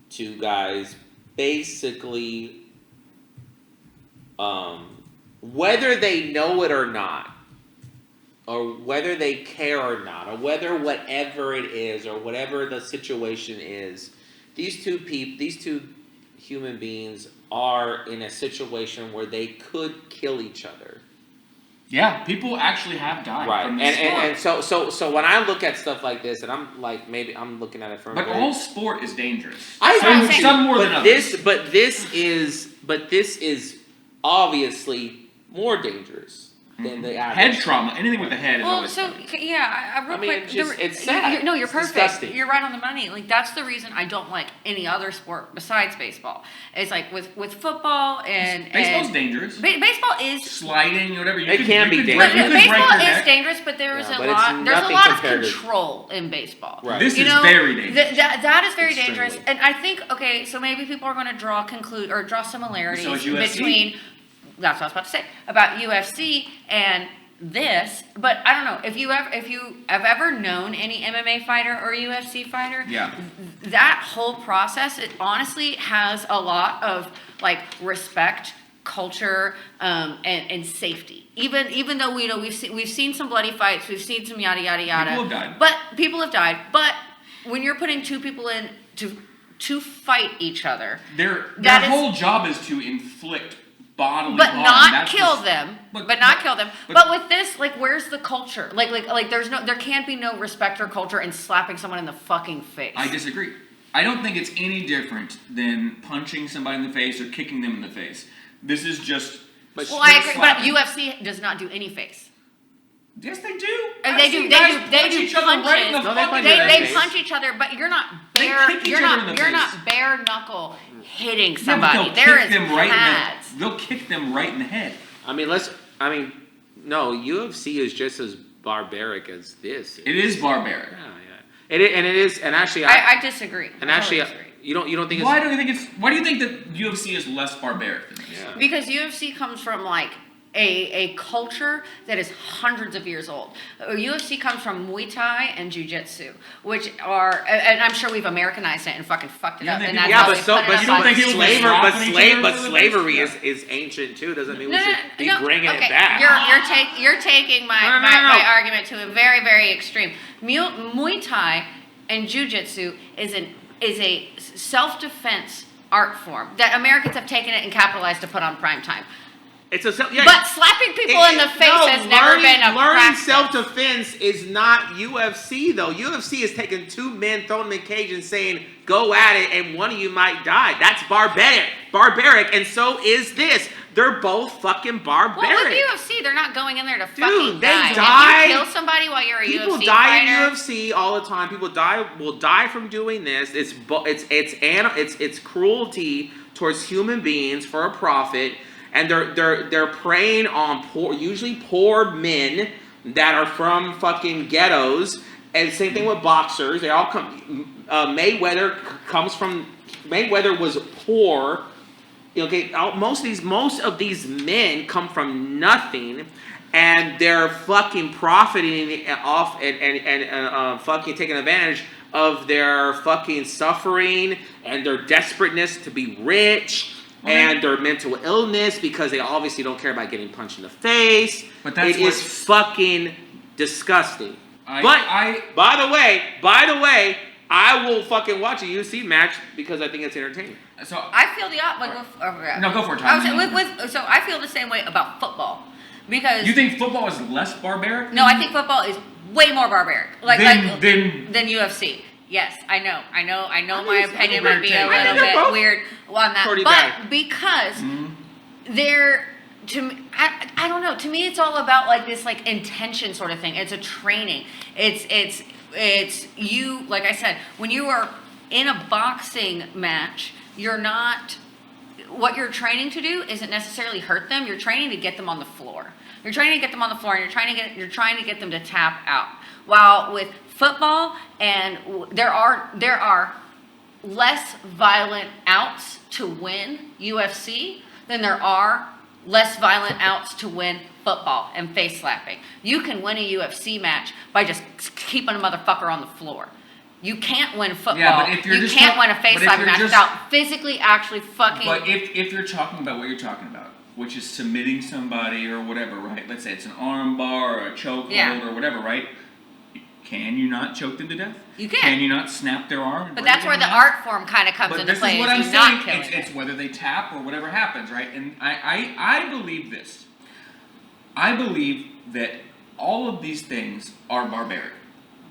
two guys basically, whether they know it or not, or whether they care or not, or whether whatever it is, or whatever the situation is, these two human beings are in a situation where they could kill each other. Yeah, people actually have died Right, from this sport. and so when I look at stuff like this, and I'm like, maybe I'm looking at it from. But all sport is dangerous. Some more than others. But this is obviously more dangerous than the average. Head trauma, anything with the head is Well, always so funny. yeah, real quick. it's sad. No, you're It's perfect. disgusting. You're right on the money. Like that's the reason I don't like any other sport besides baseball. It's like with football and Baseball's dangerous. Baseball is. Sliding, whatever. You It can be dangerous. But You could break baseball your is neck. dangerous, but there's Yeah, a but it's lot. There's a nothing lot of compared to- control in baseball. Right. This You is know, very dangerous. That is very Extremely. dangerous, and I think so maybe people are going to draw similarities So is UFC? between. That's what I was about to say about UFC and this, but I don't know if you have ever known any MMA fighter or UFC fighter. Yeah. That whole process, it honestly has a lot of like respect, culture, and safety. Even though we've seen some bloody fights, we've seen some yada yada yada. People have died. But people have died. But when you're putting two people in to fight each other, Their that is- whole job is to inflict bodily but harm. not That's kill the- them. but- But not kill them. but- But with this, like, where's the culture? Like, there can't be no respect or culture in slapping someone in the fucking face. I disagree. I don't think it's any different than punching somebody in the face or kicking them in the face. This is just. But Well, I agree, but slapping. UFC does not do any face. Yes, they do. And I've they seen do. guys They punch do each other right in the punches. No, they fucking punch They face. punch each other, but you're not They bare. kick each You're other not. in the You're face. not bare knuckle hitting Yeah, but somebody. they'll There kick is them right pads. they'll kick them right in the head. No, UFC is just as barbaric as this. It is barbaric. Yeah. It is, and actually, I disagree. and I actually, totally disagree. you don't think Why it's. do you think that UFC is less barbaric than this? Yeah. Because UFC comes from like a culture that is hundreds of years old. UFC comes from Muay Thai and Jiu Jitsu, which are, and I'm sure we've Americanized it and fucking fucked it Yeah, up. they And do. that's Yeah, how but they so, put it but up you don't on- think people slavery, slapping but each slave, other but for the slavery face? is ancient too. Doesn't mean we No, should be bringing okay. it back. You're taking my, No. my argument to a very, very extreme. Muay Thai and Jiu Jitsu is a self-defense art form that Americans have taken it and capitalized to put on prime time. It's a yeah. But slapping people in the face has never been a learning practice. self-defense is not UFC though. UFC is taking two men, throwing them in a cage, and saying, "Go at it," and one of you might die. That's barbaric, and so is this. They're both fucking barbaric. Well, with UFC, they're not going in there to Dude, fucking they die. die. If you kill somebody while you're a People UFC die fighter, in UFC all the time. People will die from doing this. It's cruelty towards human beings for a profit, and they're preying on usually poor men that are from fucking ghettos. And same thing with boxers. They all come. Mayweather was poor. Okay, most of these men come from nothing, and they're fucking profiting off and fucking taking advantage of their fucking suffering and their desperateness to be rich and their mental illness because they obviously don't care about getting punched in the face. But that's it is fucking disgusting. By the way, I will fucking watch a UFC match because I think it's entertaining. So I feel the opposite. No, go for it, I Tom. was so I feel the same way about football because You think football is less barbaric? no, I think football is way more barbaric, than UFC. Yes, I know. My opinion might be a I think little they're bit both weird on that, pretty but bad. because Mm-hmm. they're to me, I don't know. To me, it's all about like this like intention sort of thing. It's a training. It's you. Like I said, when you are in a boxing match, you're not. What you're training to do isn't necessarily hurt them. You're training to get them on the floor. You're training to get them on the floor, and you're trying to get them to tap out. While with football, and there are less violent outs to win UFC than there are less violent outs to win football and face slapping. You can win a UFC match by just keeping a motherfucker on the floor. You can't win football. Yeah, but if you're you just can't win a face slapping match without physically actually fucking. But if you're talking about what you're talking about, which is submitting somebody or whatever, right? Let's say it's an arm bar or a chokehold or whatever, right? Can you not choke them to death? You can. Can you not snap their arm? And But break that's where them the in half? art form kind of comes But into this play. is what is I'm you not saying. killing It's whether they tap or whatever happens, right? And I believe this. I believe that all of these things are barbaric.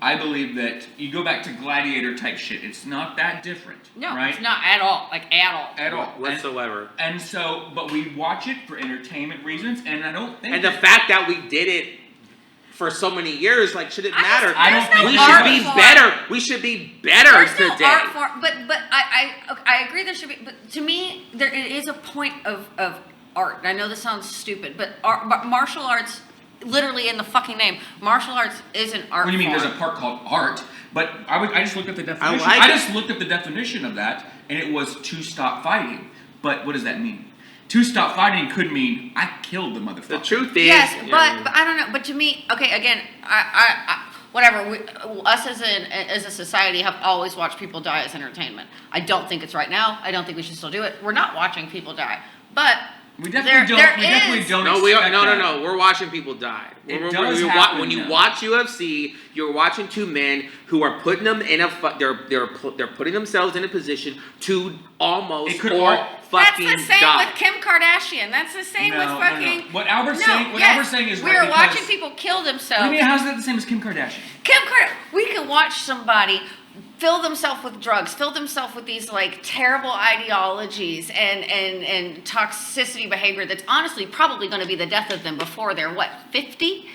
I believe that you go back to gladiator type shit. It's not that different. No, right? it's not at all. Like at all. At all. Whatsoever. And so, but we watch it for entertainment reasons, and I don't think. And the fact that we did it for so many years, like, should it matter? I don't think we there's should no be art better. We should be better There's today. no art form, but I agree there should be. But to me, there it is a point of art. And I know this sounds stupid, but martial arts, literally in the fucking name, martial arts is an art. What do you mean? form. There's a part called art, but I just looked at the definition. like I it. just looked at the definition of that, and it was to stop fighting. But what does that mean? To stop fighting could mean I killed the motherfucker. The truth is, Yes, you but know, I don't know. But to me, okay, again, I whatever. Us as a society have always watched people die as entertainment. I don't think it's right now. I don't think we should still do it. We're not watching people die, but We definitely don't. there We definitely is- don't. no, we are, expect no, no, that. no. We're watching people die. It We're- does we happen, when you though. watch UFC, you're watching two men who are putting them in they're putting themselves in a position to almost It could or all- fucking that's the same die. with Kim Kardashian. That's the same with fucking. What Albert's No, saying. What yes, Albert's saying is we right are because- watching people kill What do themselves. you mean? How's that the same as Kim Kardashian? We can watch somebody fill themselves with drugs, fill themselves with these like terrible ideologies and toxicity behavior that's honestly probably going to be the death of them before they're 50?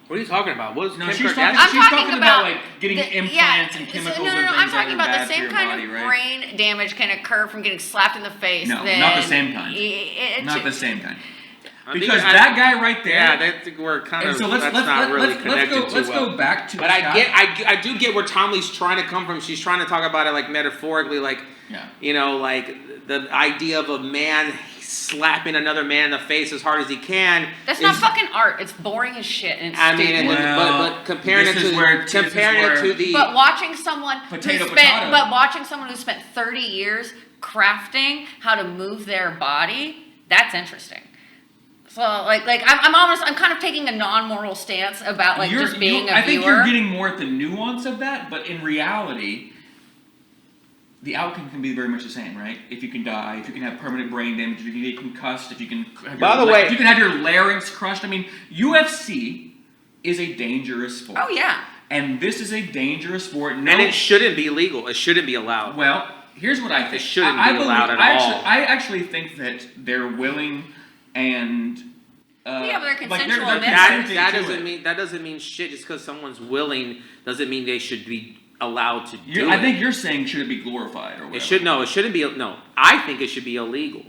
What are you talking about? What is No, Kim she's Kardashian? talking. I'm She's talking about like getting the- implants yeah, and so- chemicals no, and things I'm that talking are about the bad for same your kind body, of right? brain damage can occur from getting slapped in the face. No, than, not the same kind. Not the same kind. Because that guy right there. Yeah, we're kind And of. so let's not really connected let's too well. go back to. But the I do get where Tomley's trying to come from. She's trying to talk about it like metaphorically, like Yeah. you know, like the idea of a man slapping another man in the face as hard as he can. That's not fucking art. It's boring as shit and it's I mean, stupid. but comparing it this to is where- comparing it to the. But watching someone Potato, who spent, potato. but watching someone who spent 30 years crafting how to move their body, that's interesting. So I'm kind of taking a non-moral stance about like just being a I think viewer. you're getting more at the nuance of that, but in reality, the outcome can be very much the same, right? If you can die, if you can have permanent brain damage, if you can get concussed, if you can have By the way- if you can have your larynx crushed. I mean, UFC is a dangerous sport. Oh yeah. And this is a dangerous sport. No, and it shouldn't be legal. It shouldn't be allowed. well, here's what I think. It shouldn't I be believe- allowed at all. I actually think that they're willing and. Yeah, but they're like, consensual they're men. consenting that to doesn't it. mean shit. Just because someone's willing doesn't mean they should be allowed to do I it. think you're saying should it be glorified or whatever. It shouldn't be. No, I think it should be illegal.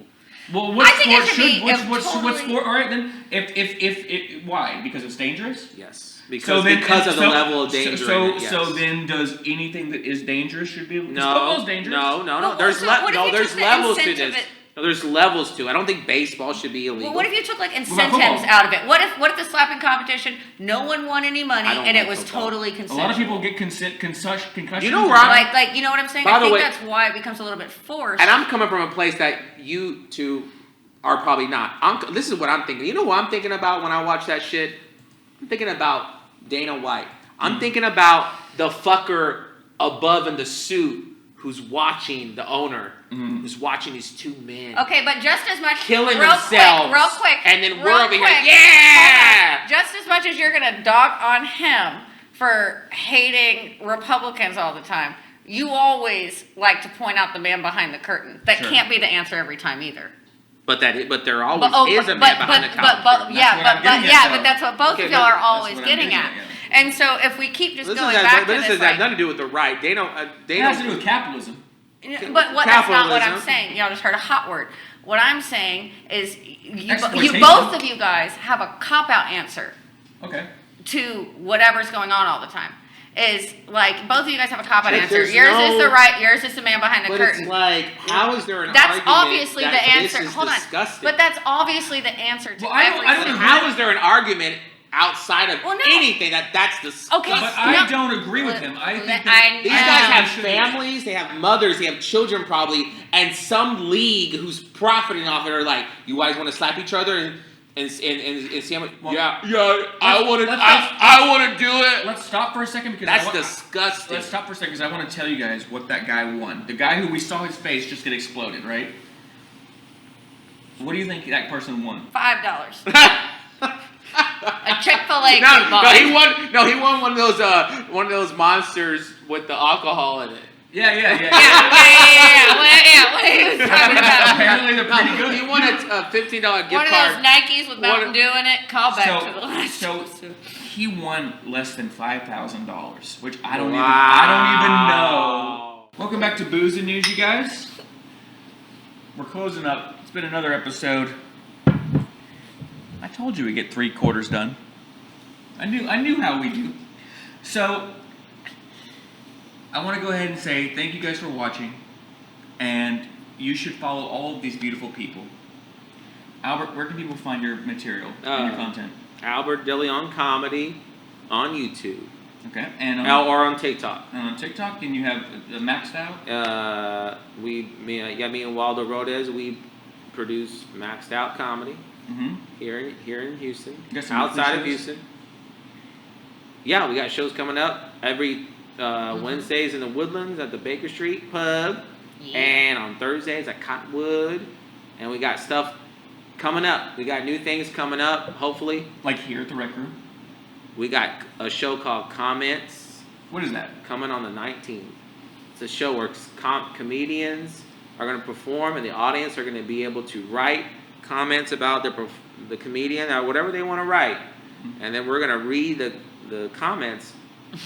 Well, what I think it sport should be what totally- sport? All right, then. If why? Because it's dangerous. Yes, So because then, because of the so- level of danger. So in it, yes. so then, does anything that is dangerous should be? no, Football's dangerous. no. Well, There's so what if you there's took the levels to incentive this. it- No, there's levels to it. I don't think baseball should be illegal. Well, what if you took like about incentives football? out of it? What if the slapping competition, no one won any money I don't and it like was football. totally A consensual? lot of people get concussion. You know where I'm- like you know what I'm saying? By I the think way- that's why it becomes a little bit forced. And I'm coming from a place that you two are probably not. This is what I'm thinking. You know what I'm thinking about when I watch that shit? I'm thinking about Dana White. I'm thinking about the fucker above in the suit who's watching the owner, who's watching these two men Okay, but just as much killing real themselves. quick, real quick, And then real we're over here, quick. yeah! Hold on. Just as much as you're gonna dog on him for hating Republicans all the time, you always like to point out the man behind the curtain. That Sure. can't be the answer every time either. But there always is a man behind the counter. That's what I'm getting at, though. but that's what both Okay, of y'all but are that's always what I'm getting getting at. at, yeah. And so if we keep just This going has, back but to this this, has like, nothing to do with the right. It has to do with capitalism. but that's not what I'm Capitalism. saying. Y'all just heard a hot word. What I'm saying is you Exploitation. both of you guys have a cop-out answer Okay. to whatever's going on all the time. is like both of you guys have a cop out But answer. there's Yours is no- the right. Yours is the man behind the But curtain. it's like, how is there an That's argument obviously that the answer. This is Hold on. disgusting? But that's obviously the answer to Well, I don't everything. agree. How is there an argument outside of Well, no. anything that's disgusting? Okay, But I No. don't agree with him. I think that I These know. guys have should- families, they have mothers, they have children probably, and some league who's profiting off it are like, you guys want to slap each other and see how much? Well, I want to. let's- I want to do it. Let's stop for a second because That's I want, disgusting. Let's stop for a second because I want to tell you guys what that guy won. The guy who we saw his face just get exploded, right? What do you think that person won? $5. A Chick-fil-A No, coupon. he won. No, he won one of those monsters with the alcohol in it. Yeah. What he was talking about. Apparently they're pretty good. He won a $15 gift One of card. those Nikes with Mountain Dew in it. Call back to the last So episode. he won less than $5,000, which I don't Wow. even know. Welcome back to Booze and News, you guys. We're closing up. It's been another episode. I told you we'd get 3/4 done. I knew how we do. So I want to go ahead and say thank you guys for watching, and you should follow all of these beautiful people. Albert, where can people find your material and your content? Albert Deleon Comedy on YouTube. Okay, and Or on TikTok. on TikTok, and you have Maxed Out. Me and Waldo Rodez, we produce Maxed Out Comedy Mm-hmm. here in Houston. You got some monthly Outside of shows? Houston. Yeah, we got shows coming up every Wednesdays in the Woodlands at the Baker Street Pub, Yeah. and on Thursdays at Cottonwood, and we got stuff coming up. We got new things coming up. Hopefully, Like here at the Rec Room. we got a show called Comments What is that? coming on the 19th. It's a show where comedians are going to perform, and the audience are going to be able to write comments about the comedian or whatever they want to write, and then we're going to read the comments after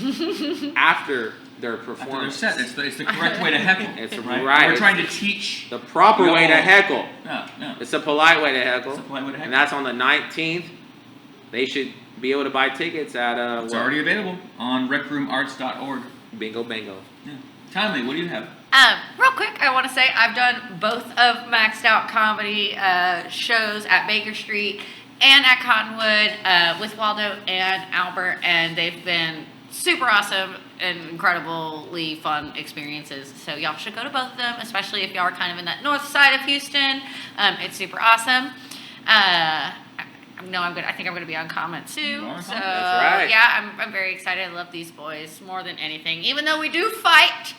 their After they're performance. set. It's the correct way to heckle. It's right. right. We're trying to teach. The proper way to heckle. No. It's a polite way to heckle. It's a polite way to heckle. And that's on the 19th. They should be able to buy tickets at It's already available on recroomarts.org. Bingo Bango. Yeah. Timely, what do you have? Real quick, I want to say I've done both of Maxed Out Comedy shows at Baker Street and at Cottonwood with Waldo and Albert, and they've been super awesome and incredibly fun experiences. So y'all should go to both of them, especially if y'all are kind of in that north side of Houston. It's super awesome. I think I'm gonna be on Comment too. You are on So Comment. That's right. yeah, I'm very excited. I love these boys more than anything. Even though we do fight,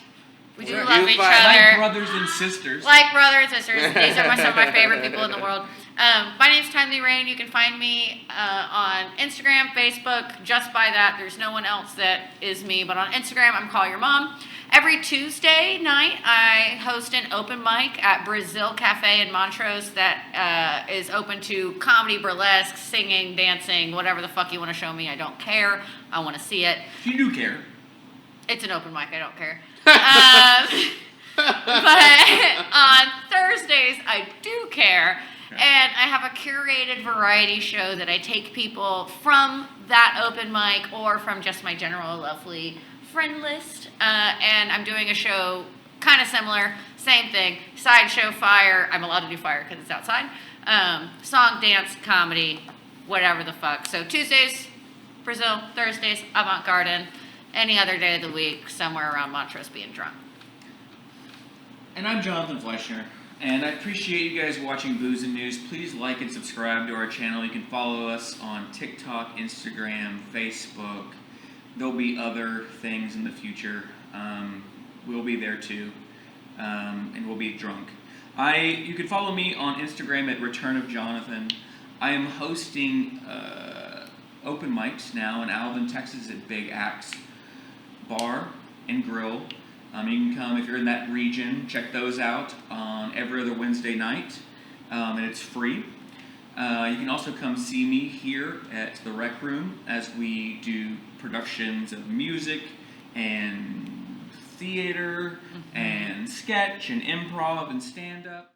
we do We love do each fight. other. Like brothers and sisters. Like brothers and sisters. These are some of my favorite people in the world. My name's Timely Rain. You can find me on Instagram, Facebook. Just by that, there's no one else that is me. But on Instagram, I'm Call Your Mom. Every Tuesday night, I host an open mic at Brazil Cafe in Montrose that is open to comedy, burlesque, singing, dancing, whatever the fuck you want to show me. I don't care. I want to see it. You do care. It's an open mic. I don't care. But on Thursdays, I do care. And I have a curated variety show that I take people from that open mic or from just my general lovely friend list. And I'm doing a show kind of similar, same thing. Sideshow fire. I'm allowed to do fire because it's outside. Song, dance, comedy, whatever the fuck. So Tuesdays, Brazil. Thursdays, Avant Garden. Any other day of the week, somewhere around Montrose being drunk. And I'm Jonathan Fleissner, and I appreciate you guys watching Booze and News. Please like and subscribe to our channel. You can follow us on TikTok, Instagram, Facebook. There'll be other things in the future. We'll be there too, and we'll be drunk. You can follow me on Instagram at Return of Jonathan. I am hosting open mics now in Alvin, Texas at Big Axe Bar and Grill. You can come if you're in that region, check those out on every other Wednesday night, and it's free. You can also come see me here at the Rec Room as we do productions of music and theater and sketch and improv and stand-up.